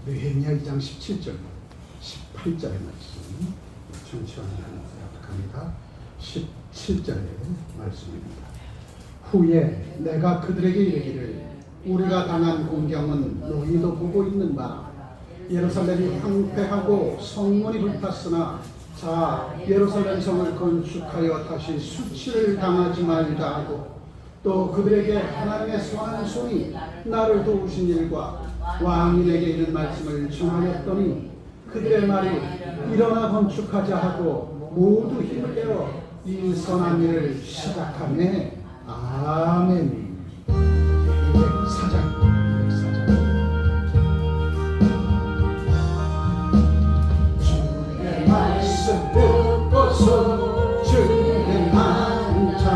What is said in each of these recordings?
느헤미야 2장 17절, 18절의 말씀 천천히 하도록 합니다. 17절의 말씀입니다. 후에 내가 그들에게 이르기를 우리가 당한 공경은 너희도 보고 있는 바 예루살렘이 황폐하고 성문이 불탔으나 자 예루살렘 성을 건축하여 다시 수치를 당하지 말자 하고 또 그들에게 하나님의 선한 손이 나를 도우신 일과 왕이 내게 이른 말씀을 전하였더니 그들의 말이 일어나 건축하자 하고 모두 힘을 내어 이 선한 일을 시작하매 아멘. 204장 주의 말씀 듣고서 주의 만찬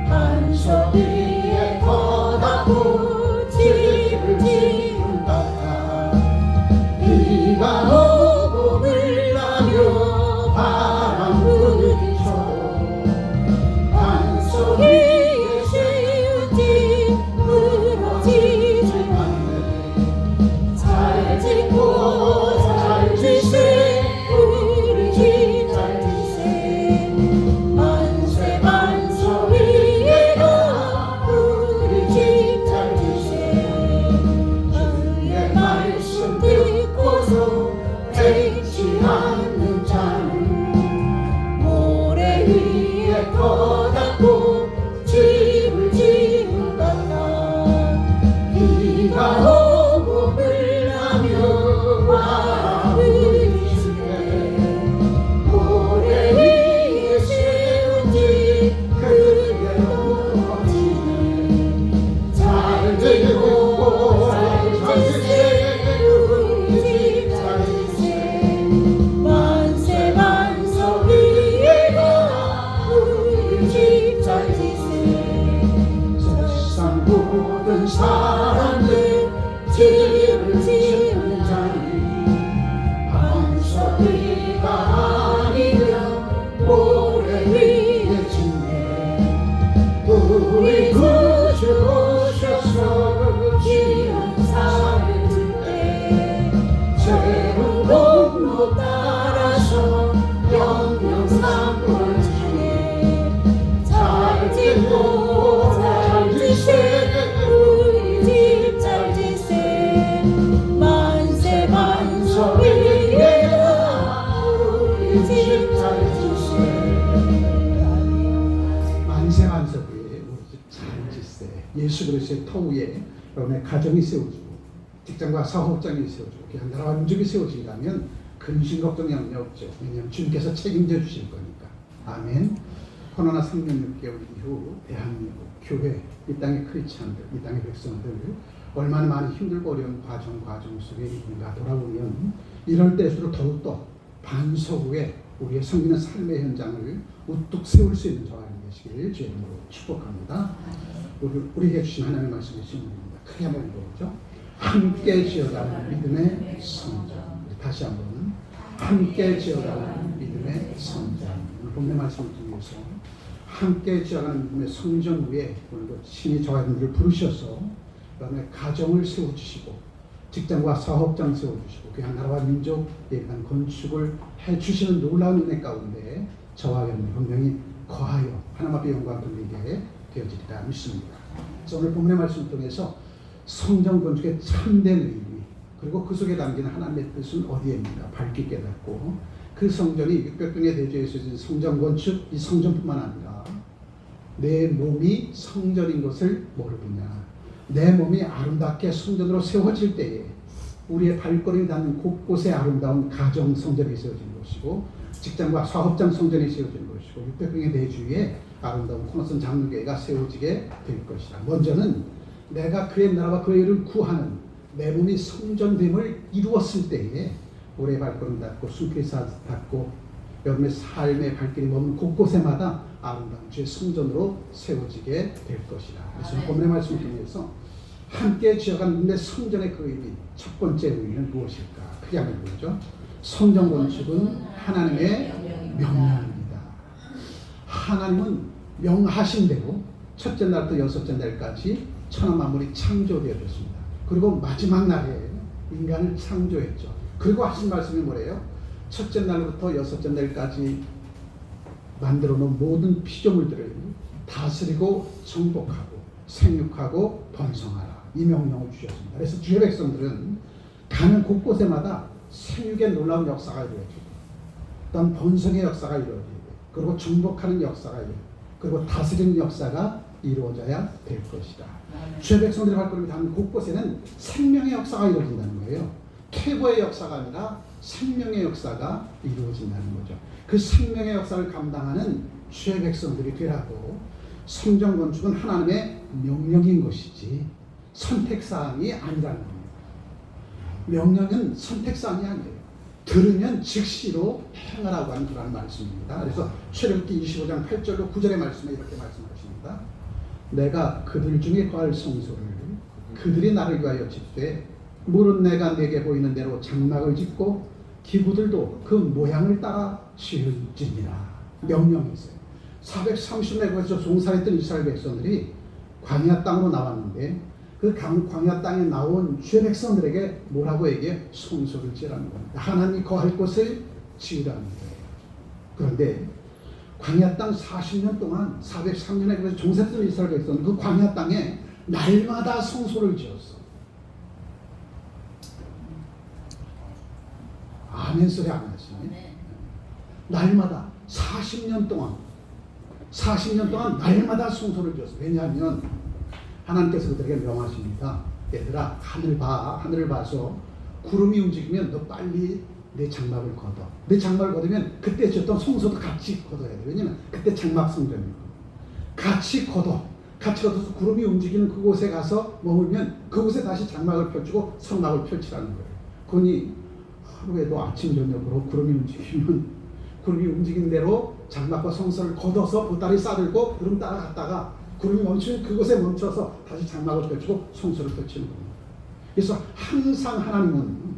반석 위에 거다고 집을 지은다. 비가 오고 물나며 바람 부딪혀 반석 위에 세우지 무너지지 않네. 잘 짓고 잘 지세 우리 집 잘 지세 만세 반석 위에가 우리 집 잘 지세 주의 말씀 듣고서 되지 않는 잔 모래 위에 거다고 집을 지은다. 비가 오고 물나며 바람을 부딪히네. 모래 위에 세운지 그게 무너지네. 잘 되고 잘 지세 우리 집 잘 지세 만세 반석 위에가 우리 집 잘 지세 세상 모든 사람들 집을 지은 자니 반석 위가 아니면 모래 위에 짓네. 우리 구주 오셔서 지은 산을 들때 새로운 공로 따라서 영영 산불을 지네. 잘 짓고 잘 지세 우리 집 잘 지세 만세 반석 위에가 우리 집 잘 지세 만세 반석 위에 우리 집 잘 지세. 예수 그리스도의 터 위에 여러분의 가정이 세워지고 직장과 사업장이 세워지고 귀한 나라와 민족이 세워진다면 근심 걱정 염려 없죠. 왜냐하면 주님께서 책임져 주실 거니까. 아멘. 코로나 3년 6개월 이후 대한민국 교회 이 땅의 크리스찬들 이 땅의 백성들 얼마나 많이 힘들고 어려운 과정 속에 있는가 돌아보면 이럴 때일수록 더욱더 반석 위에 우리의 섬기는 삶의 현장을 우뚝 세울 수 있는 저와 여러분 되시길 주의 이름으로 축복합니다. 우리에게 주신 하나님의 말씀의 질문입니다. 크게 한번 읽어보죠. 함께 지어가는 믿음의 성장. 다시 한번 함께 지어가는 믿음의 성장. 본문의 말씀을 통해서 함께 지어가는 믿음의 성전 위에 오늘도 신이 저와 여러분들을 부르셔서 그다음에 가정을 세워주시고 직장과 사업장 세워주시고 그냥 나라와 민족에 대한 건축을 해주시는 놀라운 은혜 가운데 저와 여러분 분명히 거하여 하나님 앞에 영광 돌리게 되어지리라 믿습니다. 그래서 오늘 본문의 말씀을 통해서 성전 건축의 참된 의미 그리고 그 속에 담긴 하나님의 뜻은 어디에입니까? 밝게 깨닫고 그 성전이 600평의 대지에서 진 성전 건축 이 성전뿐만 아니라 내 몸이 성전인 것을 모르느냐. 내 몸이 아름답게 성전으로 세워질 때에 우리의 발걸음이 닿는 곳곳에 아름다운 가정 성전이 세워지는 것이고 직장과 사업장 성전이 세워지는 것이고 600평의 대주위에 아름다운 코너선 장로교회가 세워지게 될 것이다. 먼저는 내가 그의 나라와 그의 일을 구하는 내 몸이 성전됨을 이루었을 때에 우리의 발걸음 닿고 숨길 닿고 여러분의 삶의 발길이 머문 곳곳에마다 아름다운 주의 성전으로 세워지게 될 것이다. 그래서 본문의 말씀을 통해서 함께 지어간 내 성전의 그 의미 첫 번째 의미는 무엇일까? 크게 한번 보죠. 성전 건축은 하나님의 명령입니다. 하나님은 명하신 대로 첫째 날부터 여섯째 날까지 천하 만물이 창조되어졌습니다. 그리고 마지막 날에 인간을 창조했죠. 그리고 하신 말씀이 뭐래요? 첫째 날부터 여섯째 날까지 만들어 놓은 모든 피조물들을 다스리고 정복하고 생육하고 번성하라, 이 명령을 주셨습니다. 그래서 주의 백성들은 가는 곳곳에마다 생육의 놀라운 역사가 이루어지고, 또한 번성의 역사가 이루어지고, 그리고 정복하는 역사가 이루어지고, 그리고 다스리는 역사가 이루어져야 될 것이다. 주의 백성들의 발걸음이 닿는 곳곳에는 생명의 역사가 이루어진다는 거예요. 퇴보의 역사가 아니라 생명의 역사가 이루어진다는 거죠. 그 생명의 역사를 감당하는 주의 백성들이 되라고. 성전 건축은 하나님의 명령인 것이지 선택사항이 아니라는 겁니다. 명령은 선택사항이 아니에요. 들으면 즉시로 행하라고 하는 그런 말씀입니다. 그래서 출애굽기 25장 8절로 9절의 말씀에 이렇게 말씀하십니다. 내가 그들 중에 거할 성소를 그들이 나를 위하여 짓되 물은 내가 내게 보이는 대로 장막을 짓고 기구들도 그 모양을 따라 지을지니라. 명령했어요. 430내국에서 종살했던 이스라엘 백성들이 광야 땅으로 나왔는데 그 광야 땅에 나온 주의 백성들에게 뭐라고 얘기해? 성소를 지으라는 겁니다. 하나님이 거할 곳을 지으라는 거예요. 그런데 광야 땅 40년 동안 403년에 그래서 종살했던 이스라엘 백성은 그 광야 땅에 날마다 성소를 지었어. 아멘 소리 안 하시네. 날마다 40년 동안 날마다 성소를 지었어. 왜냐하면 하나님께서 그들에게 명하십니다. 얘들아, 하늘 봐. 하늘을 봐서 구름이 움직이면 너 빨리 내 장막을 걷어. 내 장막을 걷으면 그때 지었던 성소도 같이 걷어야 돼. 왜냐면 그때 장막 성전이고. 같이 걷어서 구름이 움직이는 그곳에 가서 머물면 그곳에 다시 장막을 펼치고 성막을 펼치라는 거예요. 그러니 하루에도 아침 저녁으로 구름이 움직이는 대로 장막과 성소를 걷어서 보따리 싸들고 구름 따라갔다가 구름이 멈추면 그곳에 멈춰서 다시 장막을 펼치고 성소를 펼치는 겁니다. 그래서 항상 하나님은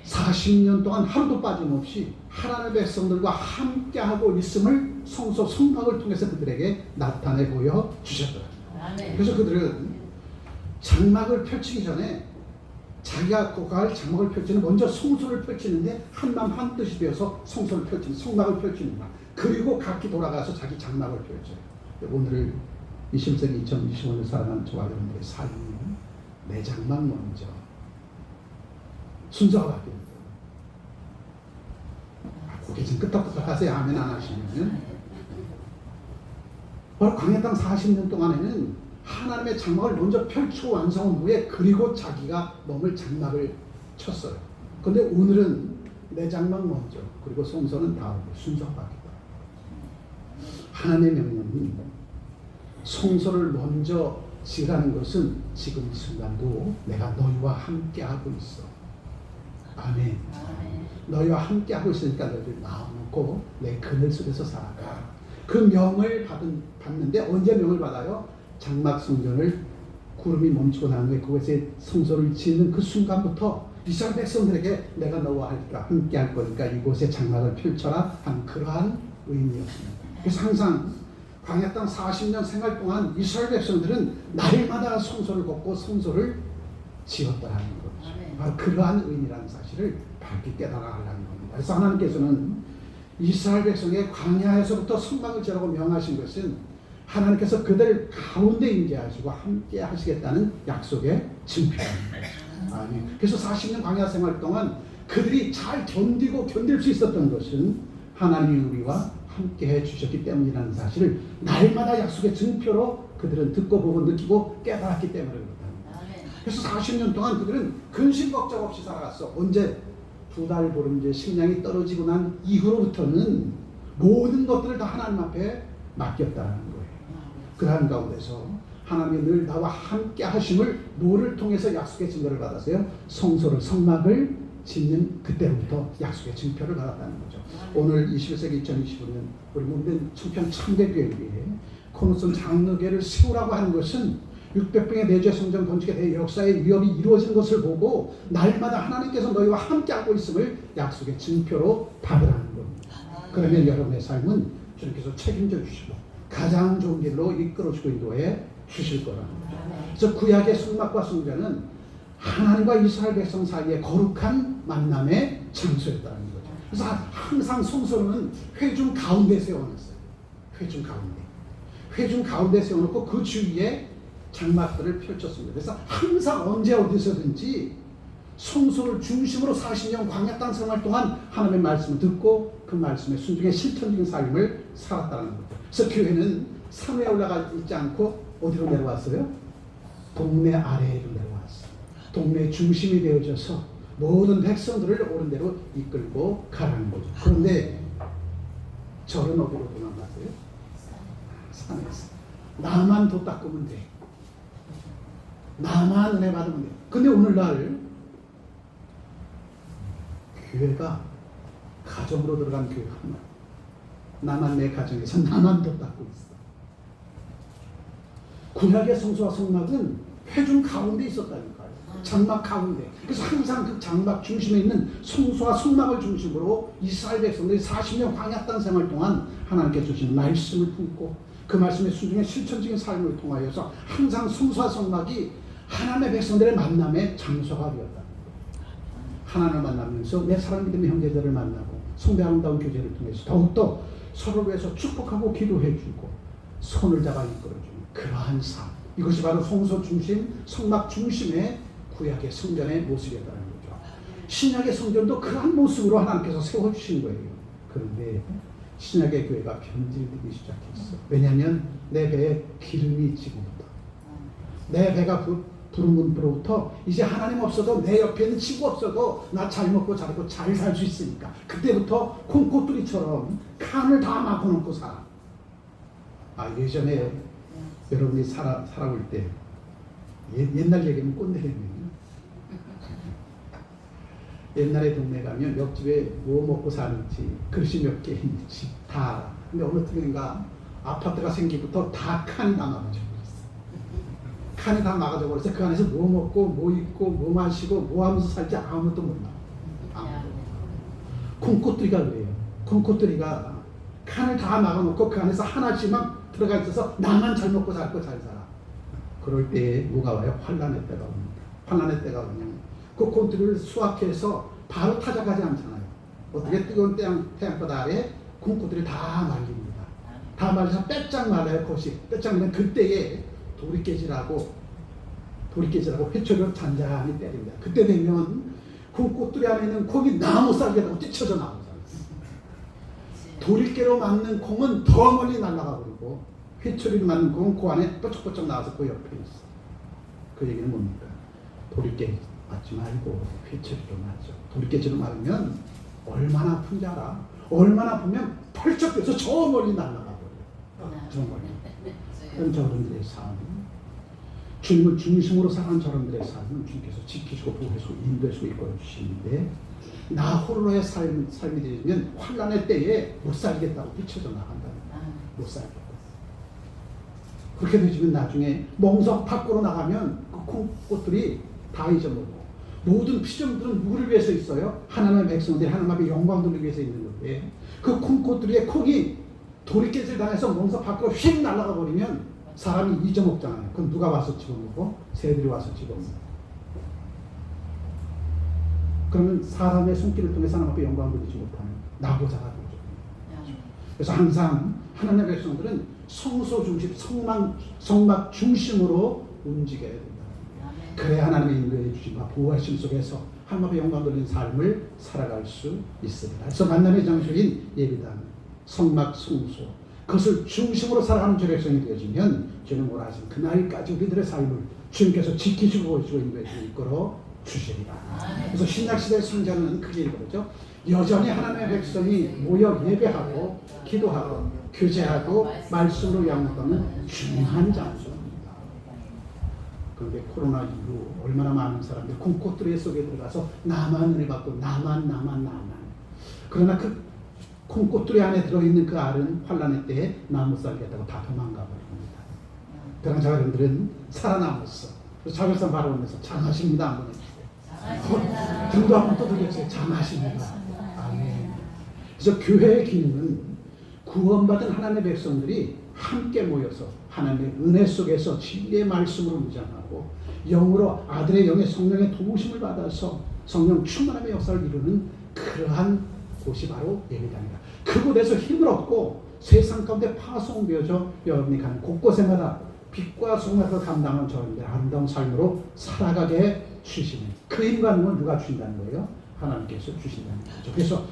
40년 동안 하루도 빠짐없이 하나님의 백성들과 함께하고 있음을 성소 성막을 통해서 그들에게 나타내 보여 주셨더라고요. 그래서 그들은 장막을 펼치기 전에 자기가 거할 장막을 펼치는 먼저 성소를 펼치는데 한마음 한뜻이 되어서 성소를 펼치는 성막을 펼치는 거야. 그리고 각기 돌아가서 자기 장막을 펼쳐요. 오늘 21세기 2025년 살아가는 저와 여러분들의 삶은 내 장막 먼저 순서가 바뀝니다. 고개 좀 끄덕끄덕 하세요. 아멘 안 하시면. 바로 광야 땅 40년 동안에는 하나님의 장막을 먼저 펼쳐 완성한 후에 그리고 자기가 머물 장막을 쳤어요. 그런데 오늘은 내 장막 먼저 그리고 성소는 다음 순서가 바뀌다. 하나님의 명령이 성소를 먼저 지으라는 것은 지금 이 순간도 내가 너희와 함께하고 있어. 아멘. 너희와 함께하고 있으니까 너희들 마음먹고 내 그늘 속에서 살아가. 그 명을 받는데 언제 명을 받아요? 장막 성전을 구름이 멈추고 난 후에 그곳에 성소를 짓는 그 순간부터 이스라엘 백성들에게 내가 너와 함께 할 거니까 이곳에 장막을 펼쳐라 한 그러한 의미였습니다. 그래서 항상 광야 땅 40년 생활 동안 이스라엘 백성들은 날마다 성소를 걷고 성소를 지었다라는 거죠. 바로 그러한 의미라는 사실을 밝게 깨달아가려는 겁니다. 그래서 하나님께서는 이스라엘 백성의 광야에서부터 성막을 지으라고 명하신 것은 하나님께서 그들 가운데 임재하시고 함께 하시겠다는 약속의 증표입니다. 아멘. 그래서 40년 광야 생활 동안 그들이 잘 견딜 수 있었던 것은 하나님이 우리와 함께 해주셨기 때문이라는 사실을 날마다 약속의 증표로 그들은 듣고 보고 느끼고 깨달았기 때문에 그렇답니다. 그래서 40년 동안 그들은 근심 걱정 없이 살아갔어. 언제 2달 보름째 식량이 떨어지고 난 이후로부터는 모든 것들을 다 하나님 앞에 맡겼다는 거예요. 그러한 가운데서 하나님이 늘 나와 함께 하심을 뭐를 통해서 약속의 증거를 받았어요? 성소를 성막을 짓는 그때로부터 약속의 증표를 받았다는 거죠. 오늘 21세기 2025년 우리 몸된 청평 참대교회에 코너슨 장로교회를 세우라고 하는 것은 600평의 내재 성전 건축의 대역사의 위협이 이루어지는 것을 보고 날마다 하나님께서 너희와 함께하고 있음을 약속의 증표로 받으라는 겁니다. 그러면 여러분의 삶은 주님께서 책임져 주시고 가장 좋은 길로 이끌어 주고 인도해 주실 거라는 거죠. 그래서 구약의 성막과 성전은 하나님과 이스라엘 백성 사이에 거룩한 만남의 장소였다는 거죠. 그래서 항상 성소는 회중 가운데 세워놨어요. 회중 가운데. 회중 가운데 세워놓고 그 주위에 장막들을 펼쳤습니다. 그래서 항상 언제 어디서든지 성소를 중심으로 40년 광야 땅 생활 동안 하나님의 말씀을 듣고 그 말씀에 순종의 실천적인 삶을 살았다는 거죠. 그래서 교회는 산에 올라가 있지 않고 어디로 내려왔어요? 동네 아래로 내려왔어요. 동네 중심이 되어져서 모든 백성들을 옳은 대로 이끌고 가라는 거죠. 그런데 절은 어디로 도망갔어요? 산에서. 나만 도 닦으면 돼. 나만 은혜 받으면 돼. 근데 오늘날 교회가 가정으로 들어간 교회가 하나. 나만 내 가정에서 나만 도 닦고 있어. 구약의 성소와 성막은 회중 가운데 있었다니까요. 장막 가운데. 그래서 항상 그 장막 중심에 있는 성소와 성막을 중심으로 이스라엘 백성들이 40년 광야 땅 생활 동안 하나님께 주신 말씀을 품고 그 말씀의 순종의 실천적인 삶을 통하여서 항상 성소와 성막이 하나님의 백성들의 만남의 장소가 되었다. 하나님을 만나면서 내 사랑 믿음의 형제들을 만나고 성대 아름다운 교제를 통해서 더욱더 서로를 위해서 축복하고 기도해주고 손을 잡아 이끌어주는 그러한 삶. 이것이 바로 성소 중심, 성막 중심의 구약의 성전의 모습이었다는 거죠. 신약의 성전도 그러한 모습으로 하나님께서 세워주신 거예요. 그런데 신약의 교회가 변질되기 시작했어. 왜냐하면 내 배에 기름이 지금부터 내 배가 부른 분부로부터 이제 하나님 없어도 내 옆에 있는 친구 없어도 나 잘 먹고 자고 잘 살 수 있으니까 그때부터 콩꽃두리처럼 칸을 다 막아놓고 살아. 예전에 여러분이 살아올 때 옛날 얘기는 꼰대래면요. 옛날에 동네 가면 옆집에 뭐 먹고 사는지 그릇이 몇 개 있는지 다 알아. 근데 어느 틈인가 아파트가 생기부터 다 칸이 다 막아져 버렸어. 칸이 다 막아져 버려서 그 안에서 뭐 먹고 뭐 입고 뭐 마시고 뭐 하면서 살지 아무것도 몰라. 콩꽃들이가 그래요. 콩꽃들이가 칸을 다 막아놓고 그 안에서 하나씩만 들어가 있어서 나만 잘 먹고 살고 잘 살아. 그럴 때 뭐가 와요? 환란의 때가 옵니다. 환란의 때가 오면 그 콩들을 수확해서 바로 타작하지 않잖아요. 어떻게 뜨거운 태양볕 아래 콩꽃들이 다 말립니다. 다 말려서 빼짝 말라요. 것이 빼짝 말리면 그때에 도리깨질하고 회초리로 잔잔히 때립니다. 그때 되면 콩꽃들이 안에 있는 콩이 나무 쌀개라고 뛰쳐져 나오잖아요. 도리깨로 맞는 콩은 더 멀리 날아가 버리고 회초리로 맞는 콩은 그 안에 뽀쩍뽀쩍 나와서 그 옆에 있어. 그 얘기는 뭡니까? 도리깨 맞지 말고 회초리로 맞죠. 도리깨질로 맞으면 얼마나 아픈지 알아? 얼마나 아프면 펄쩍 뛰어서 저 멀리 날아가 버려요. 저 멀리. 그럼 저분들의 삶, 주님을 중심으로 살아가는 저분들의 삶은 주님께서 지키시고 보호해주고 인도해주고 이끌어주시는데 나 홀로의 삶이 되면 환란의 때에 못 살겠다고 뛰쳐져 나간다. 못 살겠다. 그렇게 되시면 나중에 멍석 밖으로 나가면 그 콩꽃들이 다 잊어먹고 모든 피조물들은 누구를 위해서 있어요? 하나님의 백성들이 하나님 앞에 영광 돌리기 위해서 있는 건데 그 콩꽃들의 콩이 도리깨질 당해서 멍석 밖으로 휙 날아가 버리면 사람이 잊어먹잖아요. 그럼 누가 와서 집어먹고? 새들이 와서 집어먹고. 그러면 사람의 손길을 통해서 하나님 앞에 영광 돌리지 못하는 나보자가 되죠. 그래서 항상 하나님의 백성들은 성소 중심, 성막 중심으로 움직여야 된다. 그래야 하나님의 인도해 주심과 보호하심 속에서 하나님 앞에 영광 돌리는 삶을 살아갈 수 있습니다. 그래서 만남의 장소인 예배당, 성막, 성소 그것을 중심으로 살아가는 주의 백성이 되어지면 주는 뭐라 하시면 그날까지 우리들의 삶을 주님께서 지키시고 보시고 인도해주고 이끌어 주시리라. 그래서 신약시대 성전은 크게 이거죠. 여전히 하나님의 백성이 모여 예배하고 기도하고 교제하고 말씀으로 양육하는 중요한 장소입니다. 그런데 코로나 이후 얼마나 많은 사람들이 콩꽃들의 속에 들어가서 나만 은혜 받고 나만 그러나 그 콩꽃들이 안에 들어있는 그 알은 환란의 때에 나무살겠다고 다 도망가 버립니다. 그러나 여러분들은 살아남았어. 그래서 자결상 바라보면서 장하십니다 한번 해주세요. 등도 한번 또 들려주세요. 장하십니다. 아멘. 그래서 교회의 기능은 구원받은 하나님의 백성들이 함께 모여서 하나님의 은혜 속에서 진리의 말씀으로 무장하고 영으로 아들의 영의 성령의 도우심을 받아서 성령 충만함의 역사를 이루는 그러한 곳이 바로 예배당이다. 그곳에서 힘을 얻고 세상 가운데 파송되어져 여러분이 가는 곳곳에마다 빛과 소금에서 감당한 저런들 아름다운 삶으로 살아가게 주시는 그 힘과 누가 주신다는 거예요? 하나님께서 주신다는 거죠. 그래서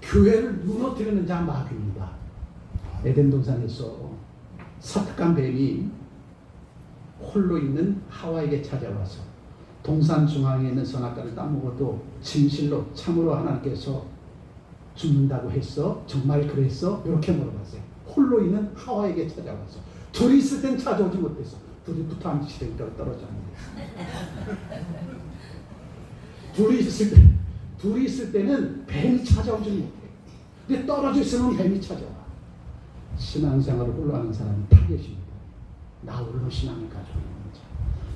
교회를 무너뜨리는 자 마귀입니다. 에덴 동산에서 사특한 뱀이 홀로 있는 하와에게 찾아와서 동산 중앙에 있는 선악과를 따먹어도 진실로 참으로 하나님께서 죽는다고 했어? 정말 그랬어? 이렇게 물어봤어요. 홀로 있는 하와에게 찾아와서 둘이 있을 땐 찾아오지 못했어. 둘이 붙어 앉으시니까 떨어졌는데 둘이 있을 때는 뱀이 찾아오지 못해. 근데 떨어져 있으면 뱀이 찾아와. 신앙생활을 홀로 하는 사람은 타겟입니다. 나 홀로 신앙을 가지고 있는 자.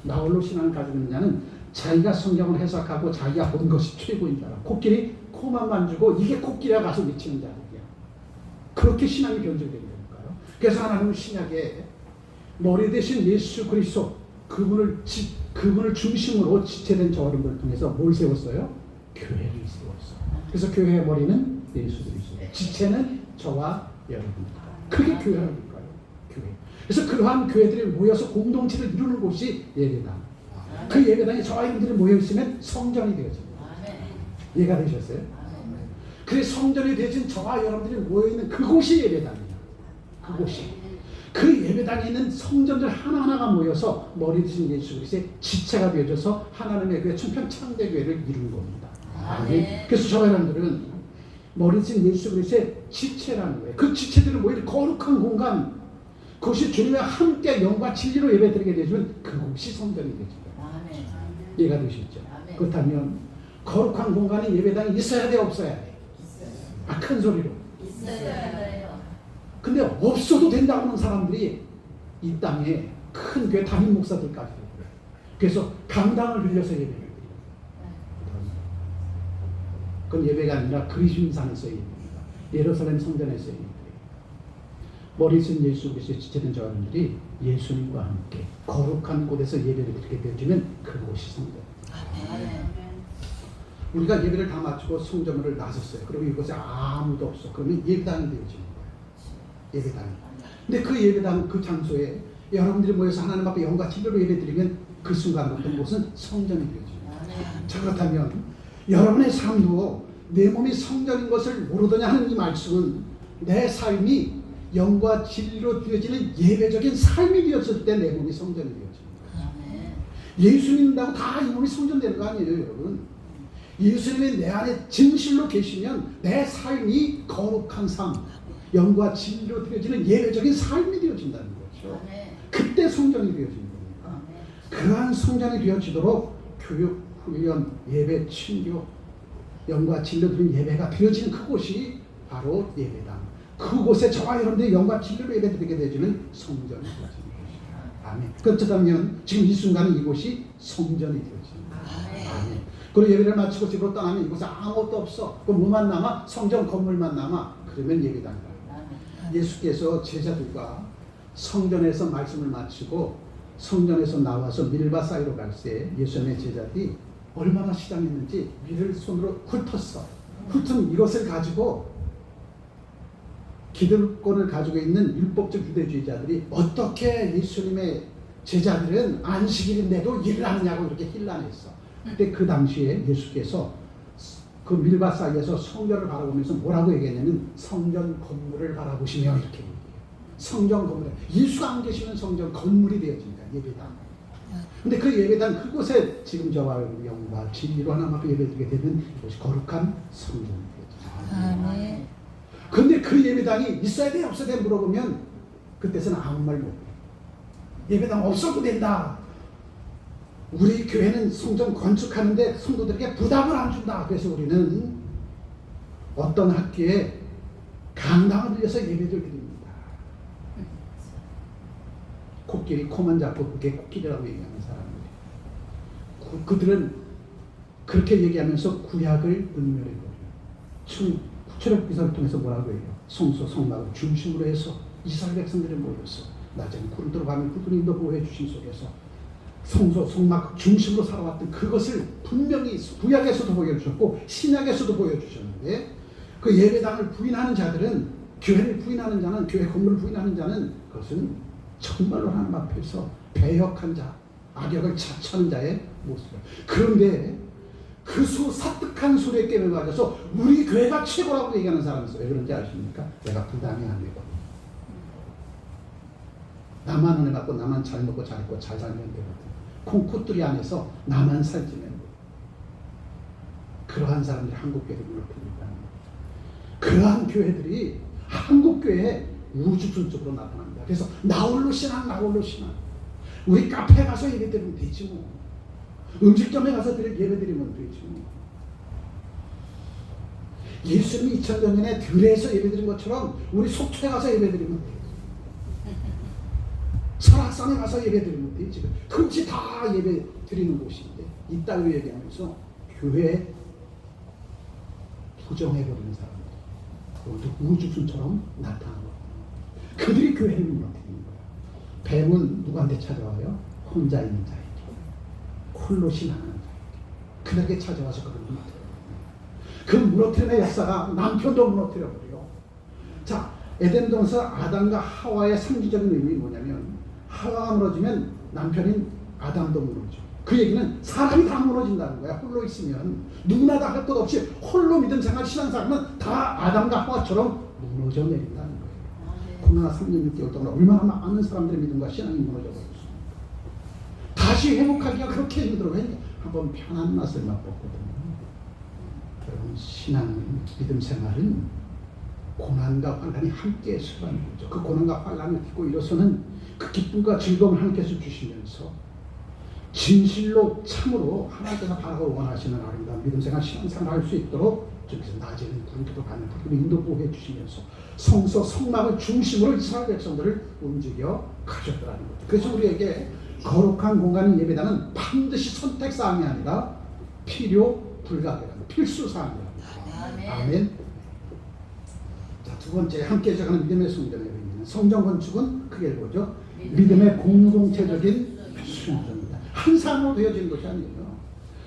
나 홀로 신앙을 가지고 있는 자는 자기가 성경을 해석하고 자기가 본 것이 최고인 자라. 코끼리 코만 만지고 이게 코끼리가 가서 외치는 자들이야. 그렇게 신앙이 변질되는 거니까요. 그래서 하나님은 신약에 머리 대신 예수 그리스도 그분을 중심으로 지체된 저 어른들을 통해서 뭘 세웠어요? 교회를 세웠어요. 그래서 교회의 머리는 예수 그리스도, 지체는 저와 여러분입니다. 그게 교회라니까요. 교회. 그래서 그러한 교회들이 모여서 공동체를 이루는 곳이 예배당. 그 예배당에 저와 여러분들이 모여 있으면 성전이 되어집니다. 이해가 되셨어요? 그래서 성전이 되어진 저와 여러분들이 모여 있는 그곳이 예배당이에요. 그곳이. 그 예배당에 있는 성전들 하나하나가 모여서 머리 대신 예수 그리스도의 지체가 되어져서 하나님의 교회 천편 창대교회를 이루는 겁니다. 그래서 저와 여러분들은 머리 대신 예수 그리스도의 지체라는 거예요. 그 지체들은 모여 거룩한 공간, 그것이 주님과 함께 영과 진리로 예배드리게 되면 그곳이 성전이 되죠. 이해가 되시죠? 그렇다면 거룩한 공간에 예배당이 있어야 돼, 없어야 돼? 큰 소리로. 있어야 돼요. 근데 없어도 된다고 하는 사람들이 이 땅에 큰 교회 담임 목사들까지 있고요. 그래서 강당을 빌려서 예배를 드려요. 그건 예배가 아니라 그리심산에서 예배입니다. 예루살렘 성전에서 예배예요. 머리 쓴 예수 그리스도의 지체된 저들이 예수님과 함께 거룩한 곳에서 예배를 드리게 되어지면 그곳이 성전. 우리가 예배를 다 마치고 성전을 나섰어요. 그러면 이곳에 아무도 없어. 그러면 예배당이 되어지는 거예요. 예배당. 근데 그 예배당 그 장소에 여러분들이 모여서 하나님 앞에 영과 진리로 예배드리면 그 순간부터 무슨 성전이 되어집니다. 자, 그렇다면 여러분의 삶도 내 몸이 성전인 것을 모르더냐 하는 이 말씀은 내 삶이 영과 진리로 되어지는 예배적인 삶이 되었을 때 내 몸이 성전이 되어집니다. 예수 믿는다고 다 이 몸이 성전되는 거 아니에요, 여러분. 예수님이 내 안에 진실로 계시면 내 삶이 거룩한 삶, 영과 진리로 되어지는 예배적인 삶이 되어진다는 거죠. 그때 성전이 되어지는 겁니다. 그러한 성전이 되어지도록 교육, 훈련, 예배, 친교, 영과 진리로 되는 예배가 되어지는 그곳이 바로 예배당. 그곳에 저와 여러분들이 영과 진리로 예배드리게 되어지는 성전이 되어지는 것입니다. 아멘. 그렇다면 지금 이 순간은 이곳이 성전이 되어집니다. 아멘. 그리고 예배를 마치고 집으로 떠나면 이곳에 아무것도 없어. 그 뭐만 남아? 성전 건물만 남아. 그러면 예배당이다. 예수께서 제자들과 성전에서 말씀을 마치고 성전에서 나와서 밀바 사이로 갈 때 예수님의 제자들이 얼마나 시장했는지 밀을 손으로 훑었어. 훑은 이것을 가지고 기득권을 가지고 있는 율법적 유대주의자들이 어떻게 예수님의 제자들은 안식일인데도 일을 하느냐고 이렇게 힐난했어. 그때 그 당시에 예수께서 그 밀바 사이에서 성전을 바라보면서 뭐라고 얘기했냐면 성전 건물을 바라보시며 이렇게 얘기해요. 성전 건물. 예수가 안 계시면 성전 건물이 되어집니다. 예배당. 근데 그 예배당 그곳에 지금 저와 영과 진리로 하나님 앞에 예배드리게 되면 이것이 거룩한 성전이 되어집니다. 근데 그 예배당이 있어야 돼 없어야 돼 물어보면 그때서는 아무 말 못해요. 예배당 없어도 된다. 우리 교회는 성전 건축하는데 성도들에게 부담을 안 준다. 그래서 우리는 어떤 학교에 강당을 빌려서 예배를 드립니다. 코끼리 코만 잡고 그게 코끼리라고 얘기하는 사람들. 그들은 그렇게 얘기하면서 구약을 은멸해버려요. 출애굽기서를 통해서 뭐라고 해요? 성소 성막을 중심으로 해서 이스라엘 백성들이 모여서 낮에는 구름대로 밤에 구름이 인도 보호해 주신 속에서 성소 성막 중심으로 살아왔던 그것을 분명히 구약에서도 보여주셨고 신약에서도 보여주셨는데, 그 예배당을 부인하는 자들은, 교회를 부인하는 자는, 교회 건물을 부인하는 자는 그것은 정말로 하나님 앞에서 배역한 자, 악역을 자처하는 자의 모습이에요. 그런데 그 사특한 소리에 깨어가져서 우리 교회가 최고라고 얘기하는 사람이 있어요. 왜 그런지 아십니까? 내가 부담이 안 되고, 나만 은혜 받고 나만 잘 먹고 잘 입고 잘 살면 되거든. 콩쿠뚜리 안에서 나만 살지면 돼. 그러한 사람들이 한국교회를 무너뜨립니다. 그러한 교회들이 한국교회에 우주순적으로 나타납니다. 그래서 나홀로 신앙, 나홀로 신앙. 우리 카페에 가서 예배 드리면 되지 뭐. 음식점에 가서 예배 드리면 되지 뭐. 예수님이 2000년 전에 들에서 예배 드린 것처럼 우리 속초에 가서 예배 드리면 되지. 설악산에 가서 예배 드리면 되지. 그것이 다 예배 드리는 곳인데, 이따위로 얘기하면서 교회에 부정해버리는 사람들, 모두 우주순처럼 나타나는 거예요. 그들이 교회를 무너뜨리는 거예요. 뱀은 누구한테 찾아와요? 혼자 있는 자에게, 홀로 신앙하는 자에게. 그들에게 찾아와서 그를 무너뜨려요. 그 무너뜨리는 역사가 남편도 무너뜨려버려. 자, 에덴 동산에서 아담과 하와의 상징적인 의미는 뭐냐면, 하와가 무너지면 남편인 아담도 무너져. 그 얘기는 사람이 다 무너진다는 거야. 홀로 있으면 누구나 다 할 것 없이 홀로 믿음 생활 신앙생활은 다 아담과 하와처럼 무너져 내린다는 거예요. 코로나 3년 6개월 동안 얼마나 많은 사람들의 믿음과 신앙이 무너져 버렸습니까? 다시 회복하기가 그렇게 힘들어. 왜? 한번 편한 맛을 맛봤거든요. 여러분, 신앙은, 믿음 생활은 고난과 환난이 함께 수반하는 거죠. 그 고난과 환난을 딛고 일어서는 그 기쁨과 즐거움을 하나님께서 주시면서 진실로 참으로 하나님께서 바라고 원하시는 아름다운 믿음 생활 신앙생활을 할 수 있도록 저기서 낮에는 구름기도 가는 구름 인도 보호해 주시면서 성소 성막을 중심으로 이스라엘 백성들을 움직여 가셨더라는 거죠. 그래서 우리에게 거룩한 공간인 예배당은 반드시 선택사항이 아니라 필요 불가결한 필수사항이랍니다. 아멘. 자, 두 번째 함께 적하는 믿음의 성전의 의미는, 성전 건축은 크게 보죠. 믿음의 공동체적인 순전입니다. 한 사람으로 되어지는 것이 아니에요.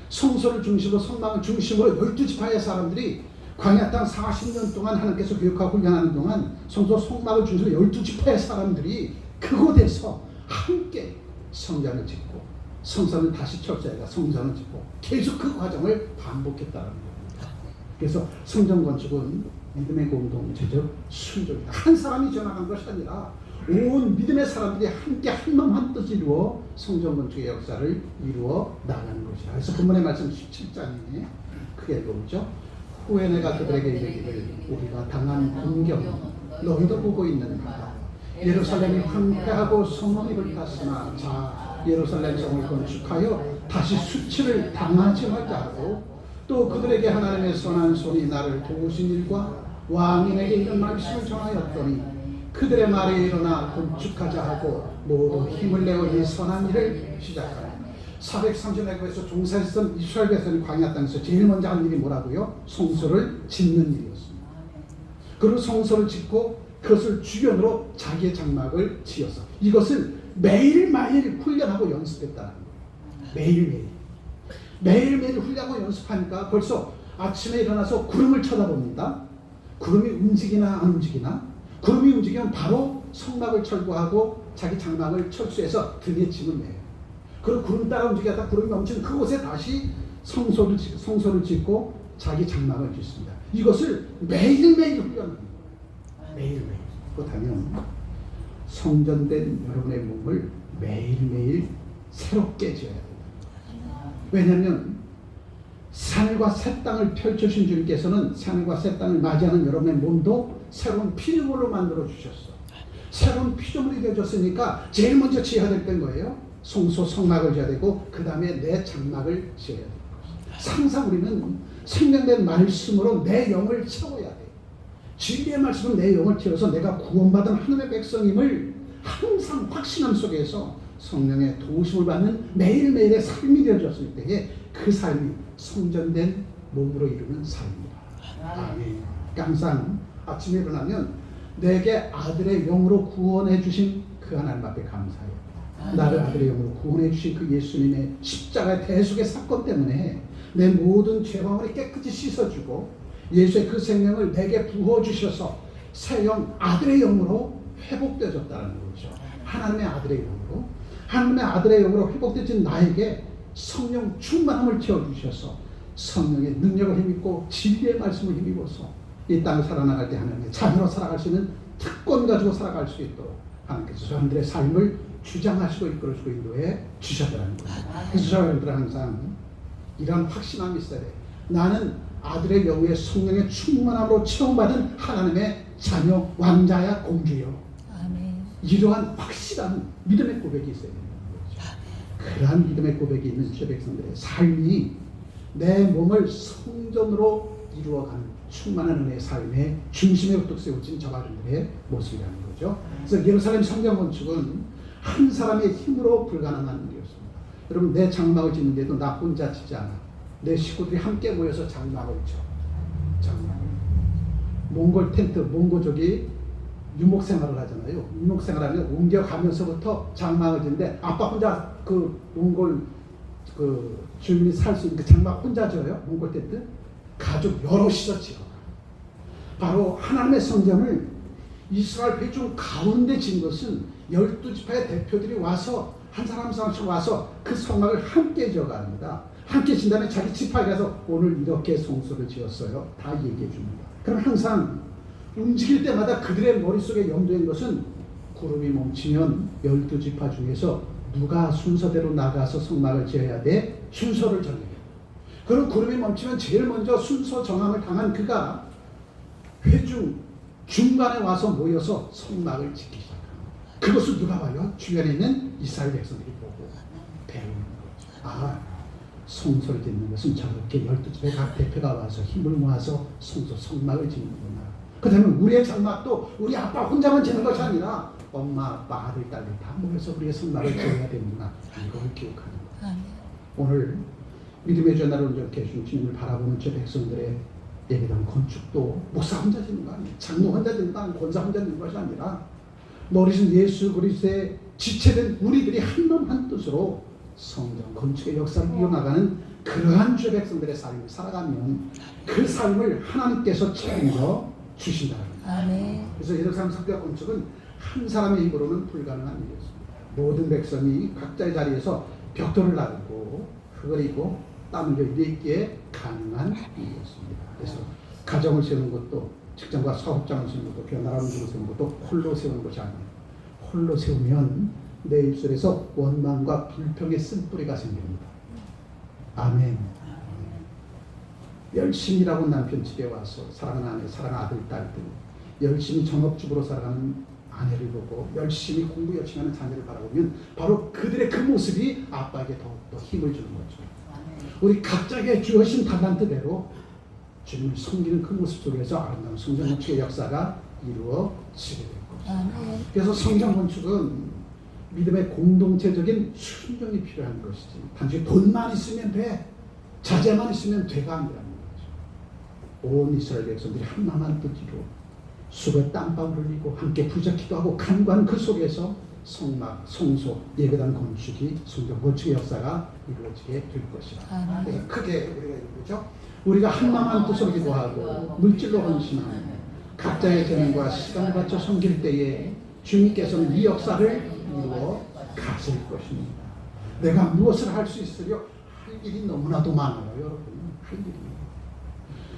성소를 중심으로 성막을 중심으로 12지파의 사람들이 광야 땅 40년 동안 하나님께서 교육하고 훈련하는 동안 성소 성막을 중심으로 12지파의 사람들이 그곳에서 함께 성전을 짓고 성전을 다시 철저하게 성전을 짓고 계속 그 과정을 반복했다는 겁니다. 그래서 성전 건축은 믿음의 공동체적 순종이다. 한 사람이 전화한 것이 아니라 온 믿음의 사람들이 함께 한마음 한뜻 이루어 성전 건축의 역사를 이루어 나가는 것이다. 그래서 본문의 말씀 17장에 크게 읽어보죠. 후에 내가 그들에게 이르기를 우리가 당한 공경 너희도 보고 있느니라. 예루살렘이 황폐하고 성문이 불탔으나 자 예루살렘 성을 건축하여 다시 수치를 당하지 말자 하고, 또 그들에게 하나님의 선한 손이 나를 도우신 일과 왕인에게 이런 말씀을 전하였더니 그들의 말에 일어나 건축하자 하고 모두 힘을 내어 이 선한 일을 시작하라. 430년에서 종사했던 이스라엘 백성이 광야 땅에서 제일 먼저 한 일이 뭐라고요? 성소를 짓는 일이었습니다. 그리고 성소를 짓고 그것을 주변으로 자기의 장막을 지어서 이것을 매일매일 훈련하고 연습했다는 거예요. 매일매일 훈련하고 연습하니까 벌써 아침에 일어나서 구름을 쳐다봅니다. 구름이 움직이나 안 움직이나? 구름이 움직이면 바로 성막을 철거하고 자기 장막을 철수해서 등에 짐을 내요. 그리고 구름 따라 움직이다 구름이 멈추는 그곳에 다시 성소를 짓고 자기 장막을 짓습니다. 이것을 매일매일 훈련합니다. 매일매일. 그렇다면 성전된 여러분의 몸을 매일매일 새롭게 지어야 된다. 왜냐하면 산과 새 땅을 펼쳐주신 주님께서는 산과 새 땅을 맞이하는 여러분의 몸도 새로운 피조물로 만들어 주셨어. 새로운 피조물이 되어졌으니까 제일 먼저 지어야 될 건 거예요. 성소 성막을 지어야 되고 그 다음에 내 장막을 지어야 되는 것이다. 항상 우리는 생명된 말씀으로 내 영을 채워야 돼. 진리의 말씀은 내 영을 채워서 내가 구원받은 하나님의 백성임을 항상 확신함 속에서 성령의 도우심을 받는 매일매일의 삶이 되어졌을 때에 그 삶이 성전된 몸으로 이루는 삶입니다. 아멘. 항상 아침에 일어나면 내게 아들의 영으로 구원해 주신 그 하나님 앞에 감사해요. 나를 아들의 영으로 구원해 주신 그 예수님의 십자가의 대속의 사건 때문에 내 모든 죄방울이 깨끗이 씻어주고 예수의 그 생명을 내게 부어주셔서 새 영, 아들의 영으로 회복되어졌다는 거죠. 하나님의 아들의 영으로. 하나님의 아들의 영으로 회복되어진 나에게 성령 충만함을 채워주셔서 성령의 능력을 힘입고 진리의 말씀을 힘입어서 이 땅을 살아나갈 때 하나님의 자녀로 살아갈 수 있는 특권 가지고 살아갈 수 있도록 하나님께서 저희들의 삶을 주장하시고 이끌어주고 인도해 주셨다는 겁니다. 그래서 저희들은 항상 이런 확신함이 있어야 돼요. 나는 아들의 영의 성령의 충만함으로 체험받은 하나님의 자녀, 왕자야 공주요. 아멘. 이러한 확실한 믿음의 고백이 있어야 된다는 거죠. 그러한 믿음의 고백이 있는 주의 백성들의 삶이 내 몸을 성전으로 이루어가는 충만한 은혜의 삶의 중심에 우뚝 세워진 저가들의 모습이라는 거죠. 그래서 예루살렘 성전 건축은 한 사람의 힘으로 불가능한 일이었습니다. 여러분, 내 장막을 짓는데도 나 혼자 짓지 않아. 내 식구들이 함께 모여서 장막을 쳐. 장막을. 몽골 텐트, 몽고족이 유목 생활을 하잖아요. 유목 생활하면 옮겨가면서부터 장막을 짓는데 아빠 혼자 그 몽골 그 주민이 살 수 있는 그 장막 혼자 져요. 몽골 텐트. 가족 여럿이서 지어. 바로 하나님의 성전을 이스라엘 회중 가운데 진 것은 12지파의 대표들이 와서 한 사람 한 사람씩 와서 그 성막을 함께 지어갑니다. 함께 진 다음에 자기 지파에 가서 오늘 이렇게 성소를 지었어요. 다 얘기해 줍니다. 그럼 항상 움직일 때마다 그들의 머릿속에 염두인 것은 구름이 멈추면 12지파 중에서 누가 순서대로 나가서 성막을 지어야 돼? 순서를 정해요. 그럼 구름이 멈추면 제일 먼저 순서 정함을 당한 그가 회중 중간에 와서 모여서 성막을 짓기 시작합니다. 그것을 누가 봐요? 주변에 있는 이스라엘 백성들이 보고 배우는 거죠. 아, 성소를 짓는 것은 저렇게 12집의 각 대표가 와서 힘을 모아서 성막을 짓는구나. 그 다음에 우리의 장막도 우리 아빠 혼자만 짓는 것이 아니라 엄마, 아빠, 아들, 딸이 다 모여서 우리의 성막을 지어야 되는구나. 이걸 기억하는 거예요. 오늘 믿음의 전화를 온전케 해주신 주님을 바라보는 저 백성들의 예배당 건축도 목사 혼자 짓는 거 아니에요. 장로 혼자 짓는 거 아니에요. 권사 혼자 짓는 것이 아니라 머리신 예수 그리스도의 지체된 우리들이 한 놈 한 뜻으로 성전 건축의 역사를 이어나가는 그러한 주 백성들의 삶을 살아가면 그 삶을 하나님께서 책임져 주신다는 거예요. 그래서 예루살렘 성벽 건축은 한 사람의 힘으로는 불가능한 일이었습니다. 모든 백성이 각자의 자리에서 벽돌을 나르고 그리고 땀을 흘리기에 가능한 일이었습니다. 그래서 가정을 세우는 것도 직장과 사업장을 세우는 것도 교회 나라를 세우는 것도 홀로 세우는 것이 아니에요. 홀로 세우면 내 입술에서 원망과 불평의 쓴뿌리가 생깁니다. 아멘. 열심히 일하고 남편 집에 와서 사랑하는 아내, 사랑하는 아들, 딸들 열심히 전업주부로 살아가는 아내를 보고 열심히 공부 열심히 하는 자녀를 바라보면 바로 그들의 그 모습이 아빠에게 더욱더 힘을 주는 거죠. 우리 각자에게 주어진 달란트대로 주님을 섬기는 그 모습 속에서 아름다운 성전 건축의 역사가 이루어지게 될 것입니다. 그래서 성전 건축은 믿음의 공동체적인 순종이 필요한 것이지 단지 돈만 있으면 돼, 자재만 있으면 돼가 아니라는 거죠. 온 이스라엘 백성들이 한 마음 한 뜻으로 수고 땀방울 흘리고 함께 부적기도 하고 간구한 그 속에서 성막, 성소, 예배당 건축이 성전 건축의 역사가 이루어지게 될 것이다. 그래서 크게 우리가 이루죠. 우리가 한 마음 한 뜻으로 기도하고 물질로 헌신하고 각자의 재능과 시간을 바쳐 섬길 때에 주님께서는 이 역사를 이루어 가실 것입니다. 내가 무엇을 할 수 있으려 할 일이 너무나도 많아요, 여러분. 할 일이.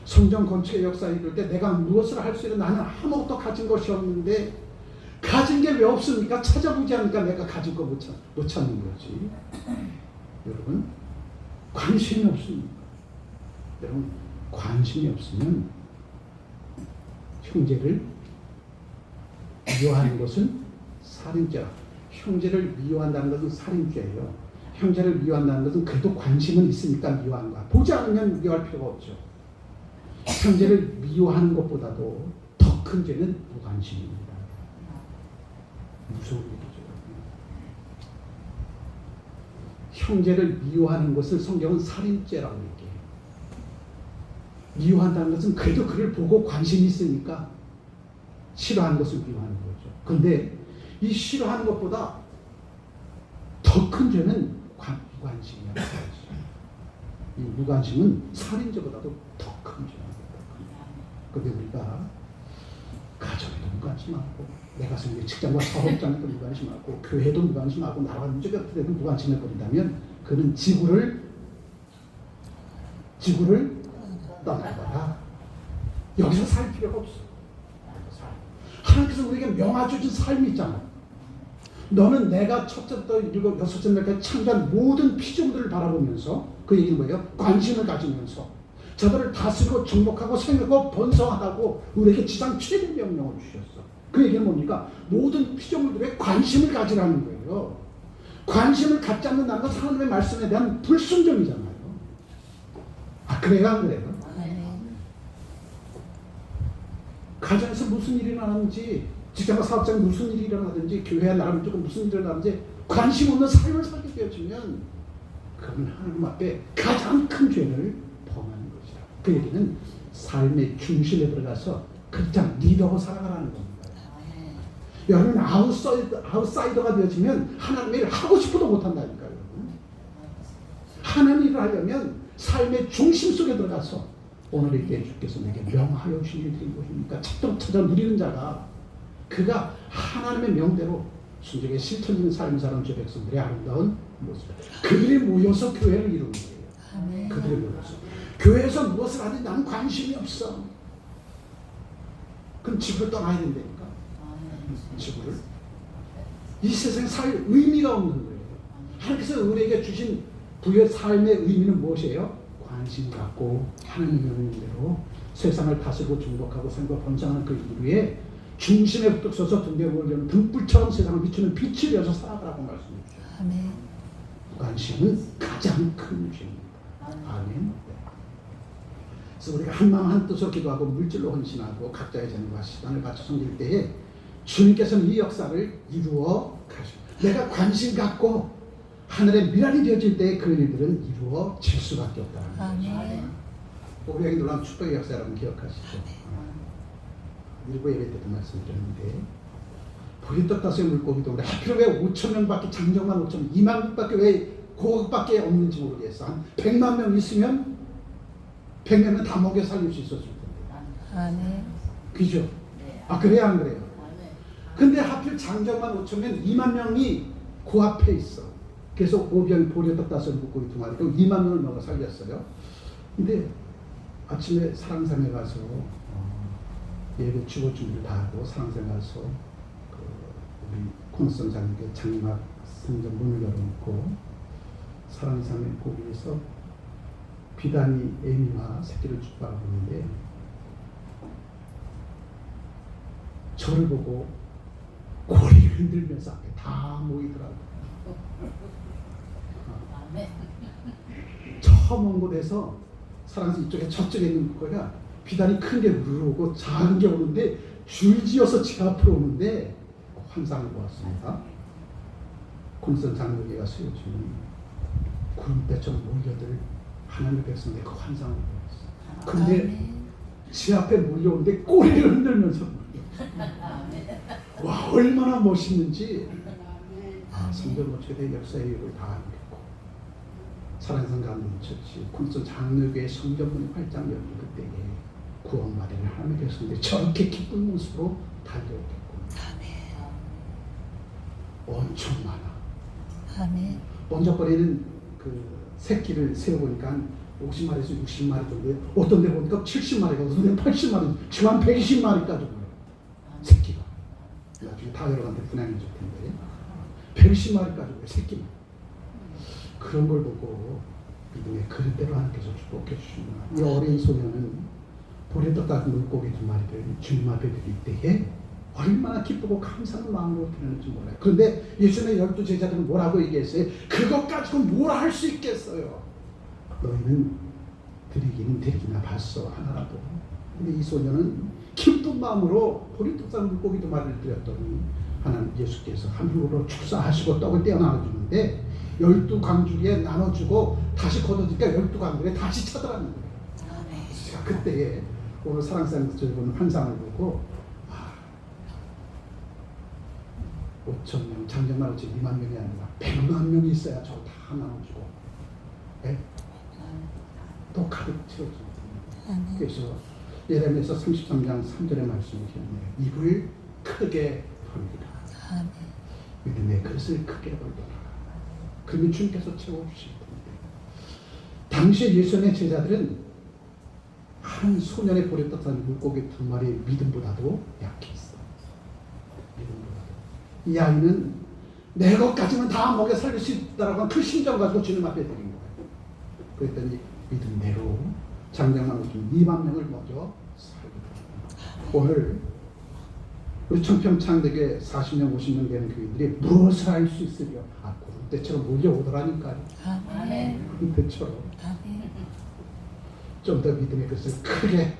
성전 건축의 역사를 이룰 때 내가 무엇을 할 수 있는 나는 아무것도 가진 것이 없는데 가진 게 왜 없습니까? 찾아보지 않으니까 내가 가진 거 못 찾는 거지. 여러분, 관심이 없습니다. 여러분, 관심이 없으면 형제를 미워하는 것은 살인죄라. 형제를 미워한다는 것은 살인죄예요. 형제를 미워한다는 것은 그래도 관심은 있으니까 미워하는 거야. 보지 않으면 미워할 필요가 없죠. 형제를 미워하는 것보다도 더 큰 죄는 무관심입니다. 무서운 일이죠. 형제를 미워하는 것을 성경은 살인죄라고 얘기해요. 미워한다는 것은 그래도 그를 보고 관심이 있으니까 싫어하는 것을 미워하는 거죠. 그런데 이 싫어하는 것보다 더 큰 죄는 무관심이야. 이 무관심은 살인죄보다도 더 큰 죄입니다. 그런데 우리가 가정에도 무관심하고, 내가 생긴 직장과 사업장에도 무관심하고, 교회도 무관심하고, 나라 문제가 어떻게 되든 무관심해 버린다면 그는 지구를 떠날 거다. 여기서 살 필요가 없어. 하나님께서 우리에게 명하 주신 삶이 있잖아. 너는 내가 첫째부터 일곱 여섯째 날까지 창조한 모든 피조물들을 바라보면서, 그 얘기는 뭐예요? 관심을 가지면서 저들을 다스리고 정복하고 생각하고 번성하라고 우리에게 지상 최대 명령을 주셨어. 그 얘기는 뭡니까? 모든 피조물들에 관심을 가지라는 거예요. 관심을 갖지 않는다는 건 하나님의 말씀에 대한 불순종이잖아요. 아, 그래요, 안 그래요? 가정에서 무슨 일이 일어나는지, 직장과 사업장에 무슨 일이 일어나든지, 교회와 나라를 두고 무슨 일이 일어나든지 관심 없는 삶을 살게 되어지면 그건 하나님 앞에 가장 큰 죄를 범하는 것이다. 그 얘기는 삶의 중심에 들어가서 그냥 리더로 살아가라는 겁니다. 여러분 아웃사이더가 되어지면 하나님의 일을 하고 싶어도 못한다니까요. 하나님 일을 하려면 삶의 중심 속에 들어가서 오늘 이때 주께서 내게 명하여 주신 일이 무엇입니까? 찾아 누리는 자가, 그가 하나님의 명대로 순종에 실천하는 삶을 사는 저 백성들의 아름다운 모습. 그들이 모여서 교회를 이루는 거예요. 그들이 모여서 교회에서 무엇을 하든지 나는 관심이 없어. 그럼 지구를 떠나야 된다니까. 지구를. 이 세상에 살 의미가 없는 거예요. 하나님께서 우리에게 주신 부의 삶의 의미는 무엇이에요? 관심 갖고 하나님의 명령대로 세상을 다스리고 정복하고 생각하고 번성하는 그 이후에 중심에 붙어 서서 등대에 올려는 등불처럼 세상을 비추는 빛이 되어서 살아가라고 말씀해 주셨어요. 무관심은 가장 큰 죄입니다. 아멘. 그래서 우리가 한마음 한뜻으로 기도하고 물질로 헌신하고 각자의 재능과 시간을 바쳐 섬길 때에 주님께서는 이 역사를 이루어 가십니다. 내가 관심 갖고 하늘의 미랄이 되어질 때에 그 일들은 이루어질 수밖에 없다는 거죠. 우리에게 놀라운 축복의 역사 여러분 기억하시죠? 일부 예배 때도 말씀드렸는데, 보리떡 다섯의 물고기도 우리 하필 왜 5,000명밖에, 장정만 5,000명, 2만 명밖에 왜 그것밖에 없는지 모르겠어. 한 100만 명 있으면 100명은 다 먹여 살릴 수 있었을 텐데. 그죠? 아, 그래요, 안 그래요? 근데 하필 장정만 5,000명, 2만 명이 그 앞에 있어. 그래서 오병 보리떡 다섯 물고기 두 마리, 그리고 2만 명을 먹어 살렸어요. 근데 아침에 사랑산에 가서 예배 주보 준비를 다 하고 사랑산에 가서 우리 콘선 장님께 장막 성전 문을 열어놓고 사랑산에 거기에서 비단이 애미와 새끼를 쭉 바라보는데 저를 보고 고리를 흔들면서 앞에 다 모이더라고요. 처음 온 곳에서 사랑산 이쪽에 저쪽에 있는 거가 비단이 큰 게 우르르고 작은 게 오는데 줄지어서 제 앞으로 오는데 환상을 보았습니다. 콘선 장로교가 세워지는 구름대처럼 몰려들 하나님의 백성들의 그 환상을 보았어요. 근데 제 앞에 몰려오는데 꼬리를 흔들면서 와, 얼마나 멋있는지. 성전 모처의 역사의 이유를 다 알겠고, 사랑산 감동처치 콘선 장로교의 성전문이 활짝 열린 그때에 구원받은 하나님의 백성들이 저렇게 기쁜 모습으로 달려오겠구나. 엄청 많아. 번쩍거리는 그 새끼를 세어보니까 50마리에서 60마리 정도, 어떤 데 보니까 70마리가, 어떤 데 80마리, 지금 한 120마리까지 보여요. 새끼가. 나중에 다 여러분한테 분양해 줄 텐데 110마리까지 보여요. 새끼만. 그런 걸 보고 믿음의 그릇대로 하나님께서 축복해 주시구나. 이 어린 소녀는 보리떡 같은 물고기 두 마리를 주님 앞에 드릴 때에 얼마나 기쁘고 감사한 마음으로 드리는지 몰라요. 그런데 예수님의 12 제자들은 뭐라고 얘기했어요? 그것 가지고 뭐라 할 수 있겠어요? 너희는 드리기는 드리기나 봤어, 하나라도. 근데 이 소녀는 기쁜 마음으로 보리떡 같은 물고기 두 마리를 드렸더니 하나님 예수께서 하늘으로 축사하시고 떡을 떼어 나눠주는데 12광주리에 나눠주고 다시 걷어주니까 12광주리에 다시 쳐들어가는 거예요. 그래서 제가 그때에 오늘 사랑산에서 보는 환상을 보고 5천 명, 장정만 5천 2만 명이 아니라 100만 명이 있어야 저 다 나눠주고, 예? 또 가득 채워줍니다. 그래서 예레미야서 33장 3절의 말씀이 있네요. 입을 크게 벌리라. 믿음의 그릇을 크게 벌려라. 그러면 주님께서 채워주실 텐데. 당시에 예수님의 제자들은 한 소년의 볼에 떴던 물고기 2마리의 믿음보다도 약했어. 믿음보다도. 이 아이는 내 것까지는 다 먹여 살릴 수 있다라고 그 심정 가지고 주님 앞에 드린 거예요. 그랬더니 믿음대로 장정만 2만 명을 먹여 살리더라. 오늘 우리 청평창대교에 40명 50명 되는 교인들이 무엇을 할 수 있으려 구름 때처럼 몰려오더라니까요. 구름 때처럼 좀 더 믿음의 것을 크게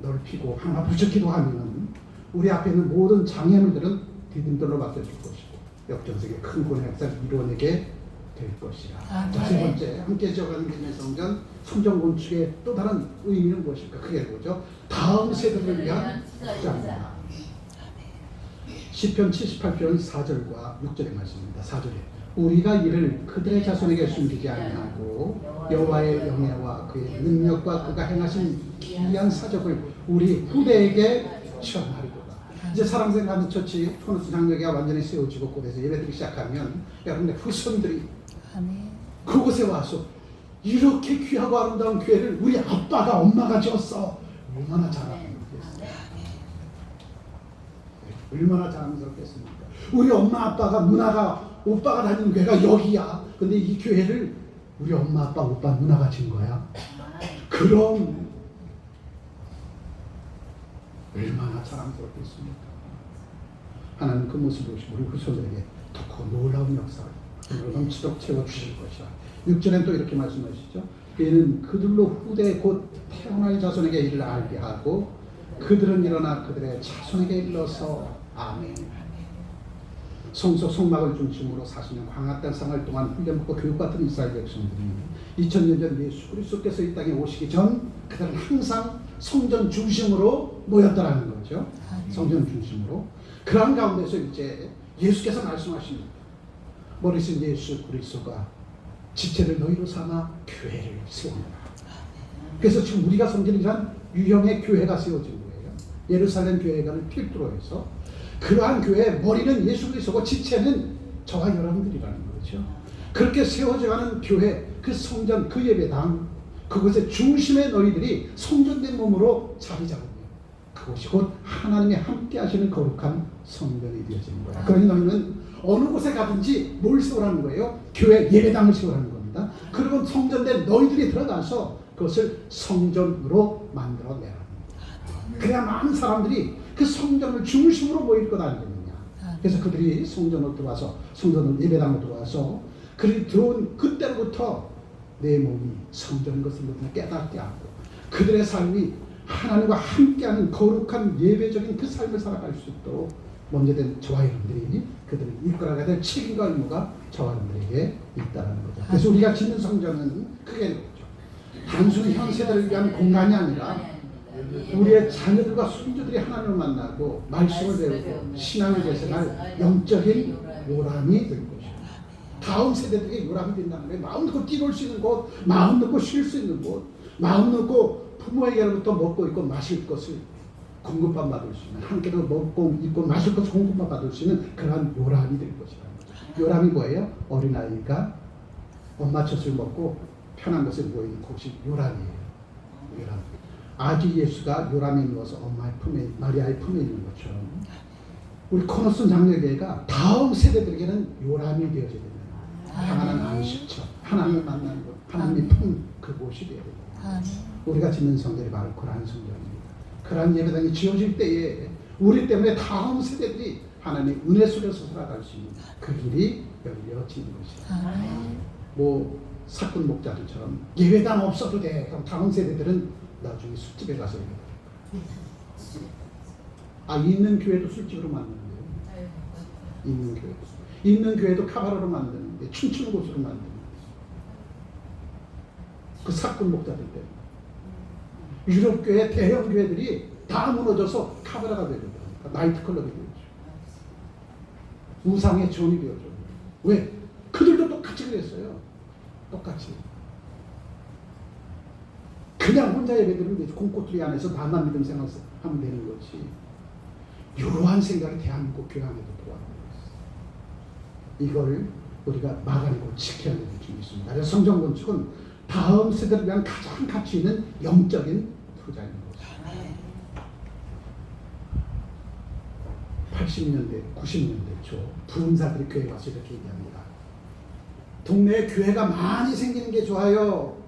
넓히고 하나 부족기도 하면 우리 앞에 있는 모든 장애물들은 디딤돌로 바뀌어줄 것이고 역전세계 큰 구원의 역사를 이루어내게 될 것이라. 자, 세 번째 함께 지어가는 믿음의 성전 건축의 또 다른 의미는 무엇일까? 그게 뭐죠? 다음 세대를 위한 투자입니다. 시편 78편 4절과 6절의 말씀입니다. 4절에 우리가 이를 그들의 자손에게 숨기지 아니하고 여호와의 영예와 그의 능력과 그가 행하신 기이한 사적을 우리 후대에게 전하리로다. 이제 사랑생각하는 처치 토너스 장로교가 완전히 세워지고 곳에서 예배드리기 시작하면 여러분의 후손들이 그곳에 와서 이렇게 귀하고 아름다운 교회를 우리 아빠가 엄마가 지었어. 얼마나 자랑스럽겠습니까? 얼마나 자랑스럽겠습니까? 우리 엄마 아빠가 누나가 오빠가 다니는 교회가 여기야. 근데 이 교회를 우리 엄마 아빠 오빠 누나가 진 거야. 그럼 얼마나 자랑스럽겠습니까? 하나님 그 모습을 보시고 우리 후손들에게 더 크고 놀라운 역사를 넘치도록 채워주실 것이라. 6절엔 또 이렇게 말씀하시죠. 이는 그들로 후대 곧 태어날 자손에게 이를 알게 하고 그들은 일어나 그들의 자손에게 일러서 아멘. 성소 성막을 중심으로 40년 광야 땅 생활 동안 훈련받고 교육받은 이스라엘 백성들이 2000년 전 예수 그리스도께서 이 땅에 오시기 전 그들은 항상 성전 중심으로 모였더라는 거죠. 성전 중심으로. 그런 가운데서 이제 예수께서 말씀하십니다. 머리신 예수 그리스도가 지체를 너희로 삼아 교회를 세우노라. 그래서 지금 우리가 섬기는 유형의 교회가 세워진 거예요. 예루살렘 교회관을 필두로 해서 그러한 교회의 머리는 예수 그리스도고 지체는 저와 여러분들이라는 거죠. 그렇게 세워져가는 교회, 그 성전, 그 예배당, 그곳의 중심에 너희들이 성전된 몸으로 자리 잡으며 그것이 곧 하나님이 함께 하시는 거룩한 성전이 되어지는 거야. 그러니 너희는 어느 곳에 가든지 뭘 세우라는 거예요? 교회 예배당을 세우라는 겁니다. 그리고 성전된 너희들이 들어가서 그것을 성전으로 만들어내라. 그래야 많은 사람들이 그 성전을 중심으로 모일 것 아니겠느냐. 그래서 그들이 성전으로 들어와서 성전으로 예배당으로 들어와서 그들이 들어온 그때로부터 내 몸이 성전인 것을 깨닫게 하고 그들의 삶이 하나님과 함께하는 거룩한 예배적인 그 삶을 살아갈 수 있도록 먼저 된 저와 여러분들이 그들을 이끌어가야 될 책임과 의무가 저와 여러분들에게 있다는 거죠. 그래서 우리가 짓는 성전은 크게 되죠. 단순히 현 세대를 위한 공간이 아니라 우리의 자녀들과 손주들이 하나님을 만나고 말씀을 배우고 신앙을 계승할 영적인 요람이 될 것이다. 다음 세대들에게 요람이 된다는 거예요. 마음 놓고 뛰놀 수 있는 곳, 마음 놓고 쉴 수 있는 곳, 마음 놓고 부모에게로부터 먹고 있고 마실 것을 공급만 받을 수 있는, 함께도 먹고 있고 마실 것을 공급만 받을 수 있는 그러한 요람이 될 것이다. 요람이 뭐예요? 어린아이가 엄마 젖을 먹고 편한 것을 모이는 곳이 요람이에요. 요람. 아기 예수가 요람에 누워서 엄마의 품에, 마리아의 품에 있는 것처럼 우리 코너슨 장로교회가 다음 세대들에게는 요람이 되어져야 됩니다. 평안한 안식처, 하나님을 만나는 곳, 하나님의 품 그곳이 되어야 됩니다. 우리가 짓는 성전이 바로 그러한 성전입니다. 그러한 예배당이 지어질 때에 우리 때문에 다음 세대들이 하나님의 은혜 속에서 살아갈 수 있는 그 길이 열려지는 것이다. 뭐 사건 목자들처럼 예배당 없어도 돼. 그럼 다음 세대들은 나중에 술집에 가서 있는 교회도 술집으로 만드는데요. 있는 교회도 카바라로 만드는데 춤추는 곳으로 만드는 그 사건 목자들 때문에 유럽 교회 대형 교회들이 다 무너져서 카바라가 되거든요. 나이트클럽이 되죠. 우상의 전이 되어줘. 왜? 그들도 똑같이 그랬어요. 똑같이. 그냥 혼자 예배드리면 되지. 공꼬투리 안에서 나만 믿음 생각하면 되는 거지. 이러한 생각이 대한민국 교회 안에도 들어와요. 이걸 우리가 막아내고 지켜야 되는 줄이 있습니다. 그래서 성전 건축은 다음 세대를 위한 가장 가치 있는 영적인 투자인 거죠. 80년대, 90년대 초 부흥사들이 교회에 와서 이렇게 얘기합니다. 동네에 교회가 많이 생기는 게 좋아요.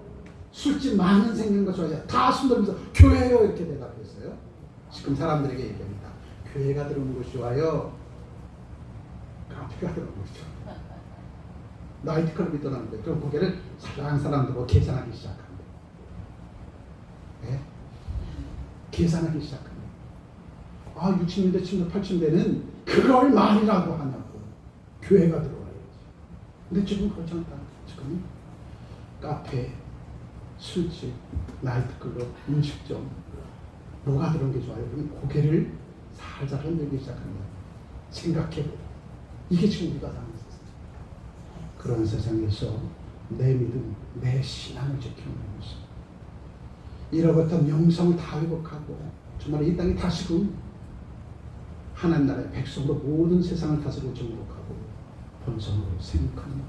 술집 많은 생기는 거 좋아요. 다 손들면서 교회요 이렇게 대답했어요. 지금 사람들에게 얘기합니다. 교회가 들어오는 것이 좋아요. 카페가 들어오는 것이 좋아요. 나이트클럽이 떠나는 거예요. 그럼 고개를 사람들하고 계산하기 시작합니다. 네? 계산하기 시작합니다. 60년대, 70년대, 80년대는 그걸 말이라고 하냐고. 교회가 들어와야지. 근데 지금 그렇지 않다. 지금 카페, 술집, 나이트클럽, 음식점 뭐가 들어온 게 좋아요? 그러면 고개를 살살 흔들기 시작합니다. 생각해보고. 이게 지금 우리가 사는 세상. 그런 세상에서 내 믿음, 내 신앙을 지켜내는 것입니다. 잃어버렸던 영성을 다 회복하고 정말 이 땅이 다시금 하나님 나라의 백성으로 모든 세상을 다스리고 정복하고 본성으로 생각하는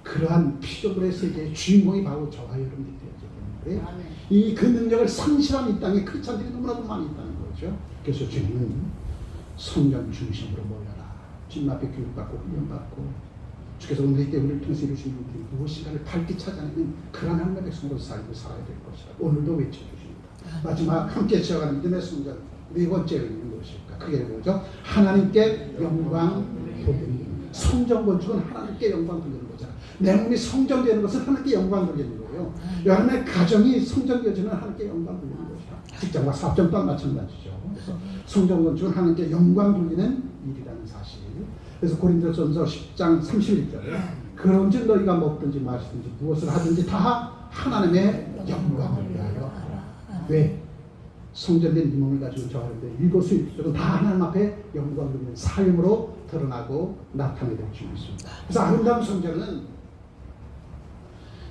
그러한 피조물의 세계의 주인공이 바로 저와 여러분들이 되어야 되는데 이 그 능력을 상실한 이 땅에 크리스찬들이 너무나도 많이 있다는 거죠. 그래서 주님은 성전 중심으로 모여라. 주님 앞에 교육받고 훈련받고 주께서 오늘 이때 우리를 통해서 이루신 일들이 무엇인가를 밝게 찾아내는 그런 하나님의 백성으로 살고 살아야 될 것이다. 오늘도 외쳐주십니다. 마지막 함께 지어가는 믿음의 성전 네 번째 의미는 무엇일까? 그게 뭐죠? 하나님께 영광 돌리는 성전 건축은 하나님께 영광 돌리는 거잖아. 내 몸이 성전되는 것은 하나님께 영광 돌리는 거예요. 여러분의 가정이 성전되어지는 하나님께 영광 돌리는 것이다. 직장과 사업장 또한 마찬가지죠. 그래서 성전 건축은 하나님께 영광 돌리는 일이라는 사실. 그래서 고린도전서 10장 31절에 그런즉 너희가 먹든지 마시든지 무엇을 하든지 다 하나님의 영광을 위하여 하라. 왜? 성전된 이 몸을 가지고 저 하는데 일거수일투족은 다 하나님 앞에 영광 돌리는 삶으로 드러나고 나타내게 될 줄 있습니다. 그래서 아름다운 성전은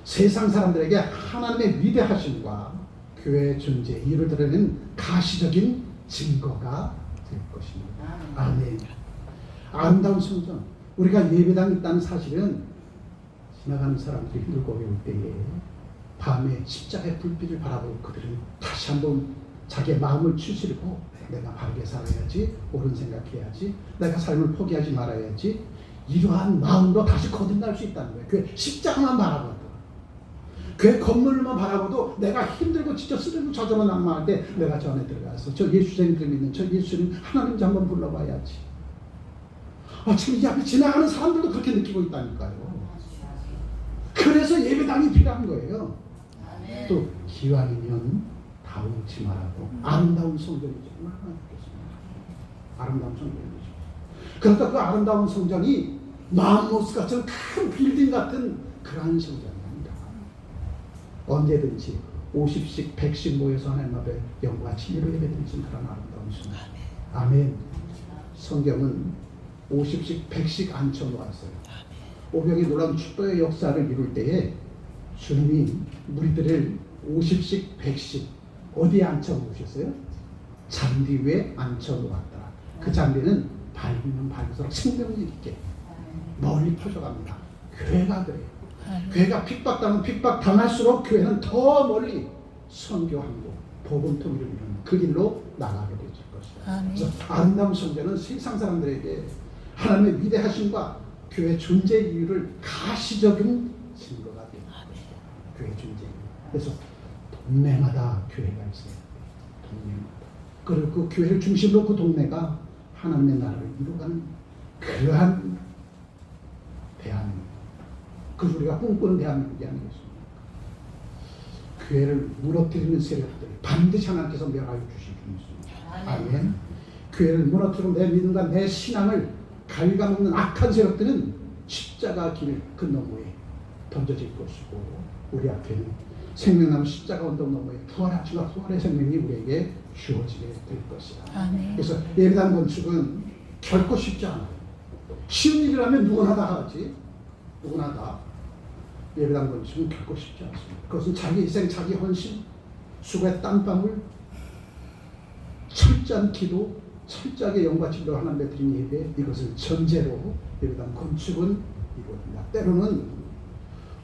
세상 사람들에게 하나님의 위대하심과 교회의 존재, 이유를 드러내는 가시적인 증거가 될 것입니다. 아멘. 아름다운 성전, 우리가 예배당이 있다는 사실은 지나가는 사람들이 힘들고 어려울 때에 밤에 십자가의 불빛을 바라보고 그들은 다시 한번 자기의 마음을 추스리고 내가 바르게 살아야지, 옳은 생각해야지, 내가 삶을 포기하지 말아야지, 이러한 마음으로 다시 거듭날 수 있다는 거예요. 그 십자가만 바라봐도, 그 건물만 바라봐도 내가 힘들고 지쳐 쓰러지고 저절로 낙망할 때 내가 저 안에 들어가서 저 예수님을 믿는 저 예수님 하나님 한번 불러봐야지. 지금 이 앞에 지나가는 사람들도 그렇게 느끼고 있다니까요. 그래서 예배당이 필요한 거예요. 또 기왕이면 다우지 말고 아름다운 성전이죠. 얼마나 좋겠습니까? 아름다운 성전이죠. 그러니까 그 아름다운 성전이 마음모스같은 큰 빌딩 같은 그러한 성전이 아니다. 언제든지 50씩 100씩 모여서 하나님 앞에 영과 진리로 예배드리는 그런 아름다운 성전. 아멘. 성경은 50씩 100씩 앉혀놓았어요. 오병이 놀라운 축도의 역사를 이룰 때에 주님이 무리들을 50씩 100씩 어디에 앉혀놓으셨어요? 잔디 위에 앉혀놓았더라. 그 잔디는 밟으면 밟을수록 생명이 있게 멀리 퍼져갑니다. 교회가 그래요. 교회가 핍박당하면 핍박당할수록 교회는 더 멀리 선교하고 복음 통일을 이루는 그 길로 나가게 될 것이다. 그래서 아름다운 성전은 세상 사람들에게 하나님의 위대하심과 교회 존재 이유를 가시적인 증거가 되는 것이다. 교회 존재 이유. 그래서 동네마다 교회가 있어요. 동네마다. 그리고 그 교회를 중심으로 그 동네가 하나님의 나라를 이루어가는 그러한 대한민국. 그 우리가 꿈꾸는 대한민국이 아니겠습니까? 교회를 무너뜨리는 세력들을 반드시 하나님께서 멸하여 주실 줄 믿습니다. 아멘. 교회를 무너뜨리고 내 믿음과 내 신앙을 갉아먹는 악한 세력들은 십자가 길 그 너머에 던져질 것이고 우리 앞에는 생명나무 십자가 언덕 너머에 부활하시와 부활의 생명이 우리에게 주어지게 될 것이다. 아멘. 그래서 예배당 건축은 결코 쉽지 않아요. 쉬운 일이라면 누구나 다 하지. 누구나 다. 예배당 건축은 결코 쉽지 않습니다. 그것은 자기 희생, 자기 헌신, 수고의 땀방울, 철저한 기도, 철저하게 영과치로 하나님께 드린 예배, 이것을 전제로 예배당 건축은 이루어집니다. 때로는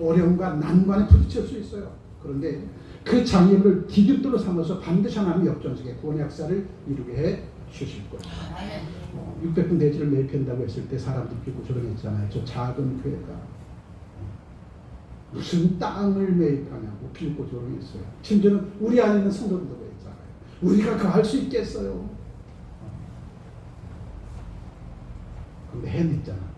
어려움과 난관에 부딪힐 수 있어요. 그런데 그 장애물을 디딤돌로 삼아서 반드시 하나님의 역전적인 구원의 역사를 이루게 해 주실 거예요. 600분 대지를 매입한다고 했을 때 사람들이 비고 조롱했잖아요. 저 작은 교회가 무슨 땅을 매입하냐고 빌고 조롱했어요. 심지어는 우리 안에 있는 성도들도 그랬잖아요. 우리가 그거 할 수 있겠어요. 근데 해냈잖아.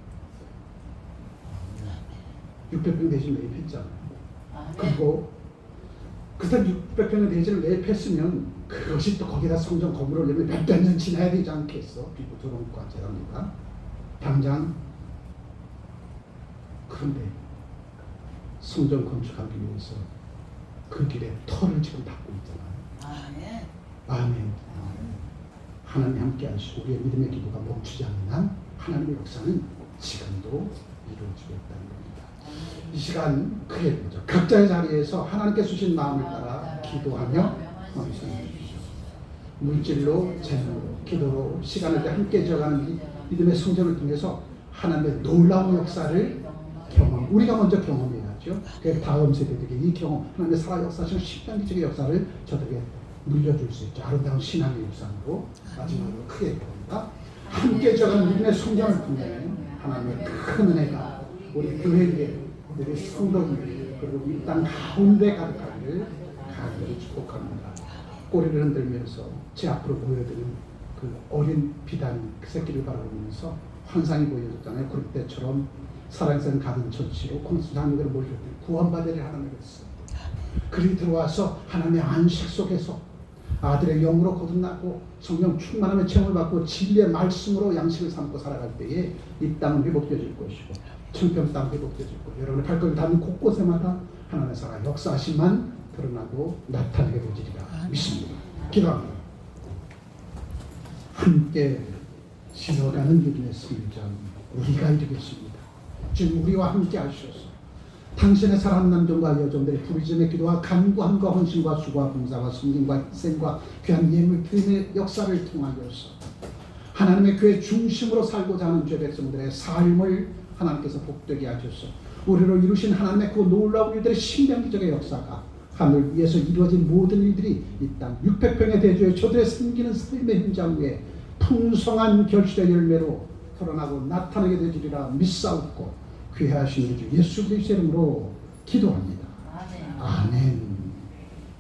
600평 대신 매입했잖아요. 그리고 그다음 600평의 대지를 매입했으면 그것이 또 거기다 성전 건물을 내면 몇백 년 지나야 되지 않겠어? 비고 조롱과 제랍니다. 당장. 그런데 성전 건축하기 위해서 그 길에 터를 지금 닦고 있잖아요. 아멘. 하나님 함께 하시고 우리의 믿음의 기도가 멈추지 않는 한 하나님의 역사는 지금도 이루어지겠다는 겁니다. 이 시간 크게 보죠. 각자의 자리에서 하나님께 주신 마음을 따라 기도하며 헌신해 주시오. 물질로, 재능으로, 기도로 시간을 함께 지어가는 믿음의 성전을 통해서 하나님의 놀라운 역사를 우리가 먼저 경험해야죠. 그 다음 세대들에게 이 경험, 하나님의 살아 역사하시는 십변기적인 역사를 저들에게 물려줄 수 있죠. 아름다운 신앙의 역사로 마지막으로 크게 봅니다. 함께 저가는 믿음의 성장을 통해 하나님의 큰 은혜가 우리 교회에, 우리 성도들, 그리고 이 땅 가운데 가득하기를 간절히 축복합니다. 꼬리를 흔들면서 제 앞으로 보여드린 그 어린 비단 그 새끼를 바라보면서 환상이 보여졌잖아요. 그럴 때처럼 사랑스러운 가든 처치로 공수장님들을 모셔들 구원받으려 하나님을 했어요. 그리 들어와서 하나님의 안식 속에서 아들의 영으로 거듭나고 성령 충만함의 체험을 받고 진리의 말씀으로 양식을 삼고 살아갈 때에 이 땅은 회복되어질 것이고 청평 땅 회복되어질 거고 여러분의 발걸음 닿는 곳곳에마다 하나님의 살아 역사하심만 드러나고 나타나게 되리라 믿습니다. 기도합니다. 함께 지어가는 믿음의 성장 우리가 이루겠습니다. 주님 우리와 함께 하시옵소서. 당신의 사랑하는 남종과 여종들의 부르짖음의 기도와 간구함과 헌신과 수고와 봉사와 섬김과 희생과 귀한 예물 드림의 역사를 통하여서 하나님의 교회 중심으로 살고자 하는 죄 백성들의 삶을 하나님께서 복되게 하셔서 우리로 이루신 하나님의 그 놀라운 일들의 신명기적의 역사가 하늘 위에서 이루어진 모든 일들이 이 땅 600평의 대조에 저들의 섬기는 삶의 현장 위에 풍성한 결실의 열매로 드러나고 나타나게 되리라 믿사옵고 귀하신 주 예수 그리스도의 이름으로 기도합니다. 아멘.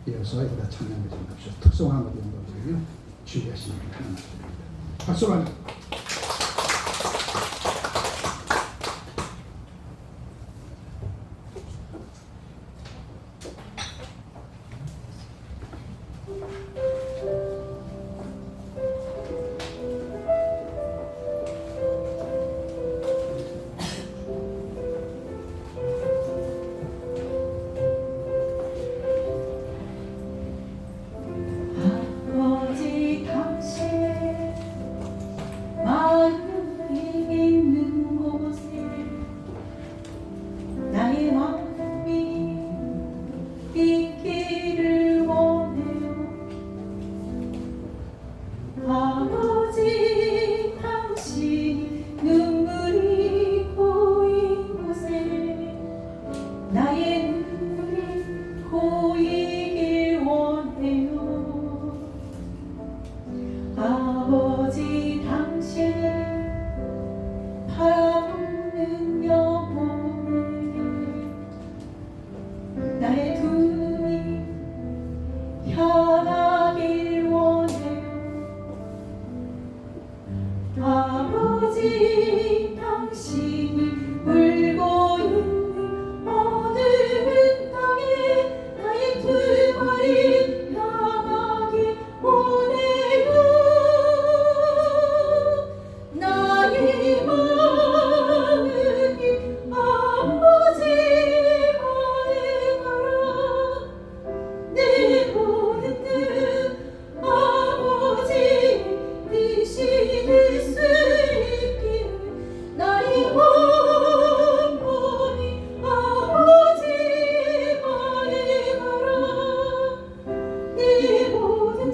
이어서 여기다 찬양을 전합시다. 특성한 것을 드리며 준비하시는 분 하나님 드립니다. 박수가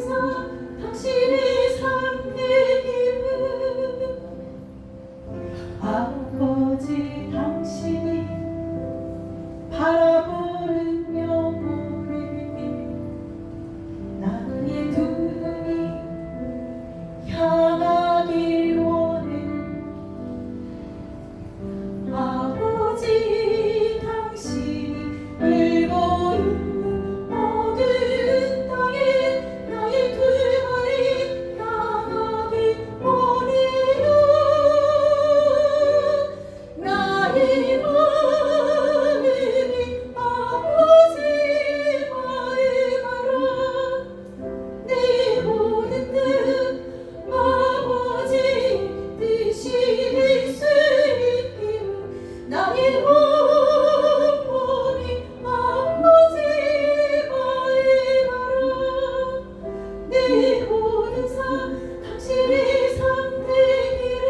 사 당신의 삶 되기를. 아버지 당신이 바라보는 영혼에게 나의 두 눈이 향하길 원해. 아버지 당신이 울고 있는 어두운 땅에 나의 두 발이 향하길 원해요. 나의 마음이 아버지 마음 알아. 내 모든 뜻 아버지 뜻이 될 수 있기를. 나의 영혼이 아버지 마음 알아. 내 모든 삶 당신의 삶 되기를.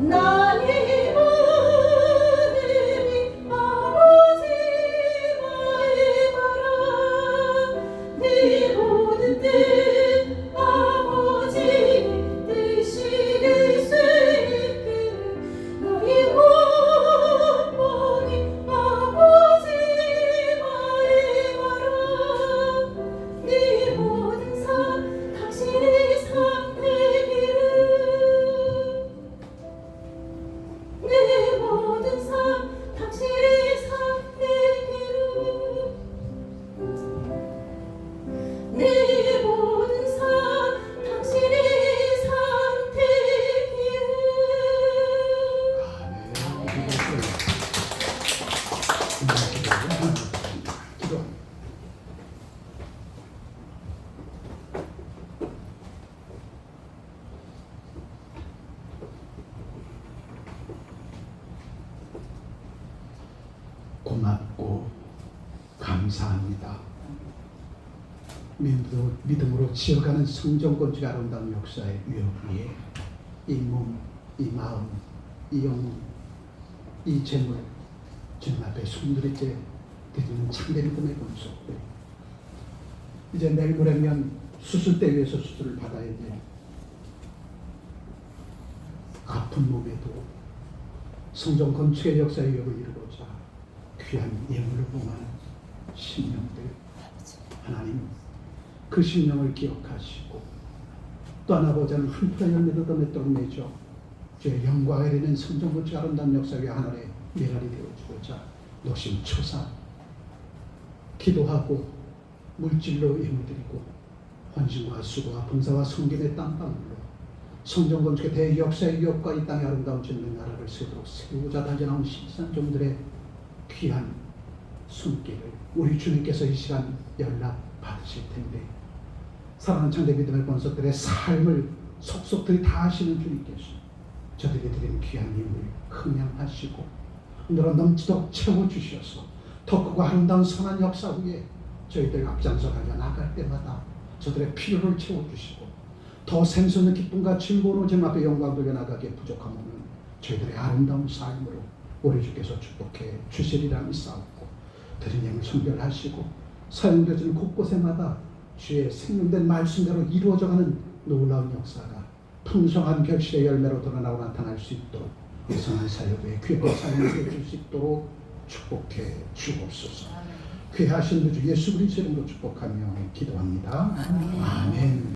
나의 마음이 아버지 마음 알아. 내 모든 뜻 아버지 뜻이 될 수 있기를. 나의 영혼이 아버지 마음 알아. 내 모든 삶 당신의 삶 되기를. 내 모든 삶 당신의 삶 되기를. 내 모든 삶 당신의 삶 되기를. 기도합니다. 고맙고 감사합니다. 믿음으로 지어가는 성전 건축 아름다운 역사의 위협 위에 이 몸, 이 마음, 이 영혼, 이 재물 주님 앞에 손들이째 드리는 참된 믿음의 권속들. 이제 내일 모레면 수술대 위에서 수술을 받아야 돼. 아픈 몸에도 성전 건축의 역사의 위협을 이루고자 귀한 예물을 봉하는 신령들, 하나님 그 신령을 기억하시고 또 하나 보자는 한 풀의 열매도 더 맺도록 내줘 주의 영광을 이루는 성전 건축 아름다운 역사 위에 하늘의 메랄이 되어주고자 노심초사 기도하고 물질로 예물드리고 헌신과 수고와 봉사와 섬김의 땀방울로 성전 건축의 대역사의 위협과 이 땅의 아름다운 짓는 나라를 세우도록 세우고자 달려나온 신선종들의 귀한 손길을 우리 주님께서 이 시간 연락 받으실 텐데, 사랑하는 창대 믿음의 권속들의 삶을 속속들이 다 하시는 주님께서 저들이 드린 귀한 힘을 흥량하시고 늘어 넘치도록 채워주셔서 더 크고 아름다운 선한 역사 위에 저희들 앞장서 가려 나갈 때마다 저들의 필요를 채워주시고 더 샘솟는 기쁨과 즐거운 주님 앞에 영광 돌려 나가기에 부족함없는 저희들의 아름다운 삶으로 우리 주께서 축복해 주시리라 믿사옵고 드린 힘을 선별하시고 사용되어지는 곳곳에마다 주의 생명된 말씀대로 이루어져가는 놀라운 역사가 풍성한 결실의 열매로 드러나고 나타날 수 있도록 예선한 사역에 귀한 삶을 해줄 수 있도록 축복해 주옵소서. 귀하신 주 예수 그리스도 이름으로 축복하며 기도합니다. 아멘.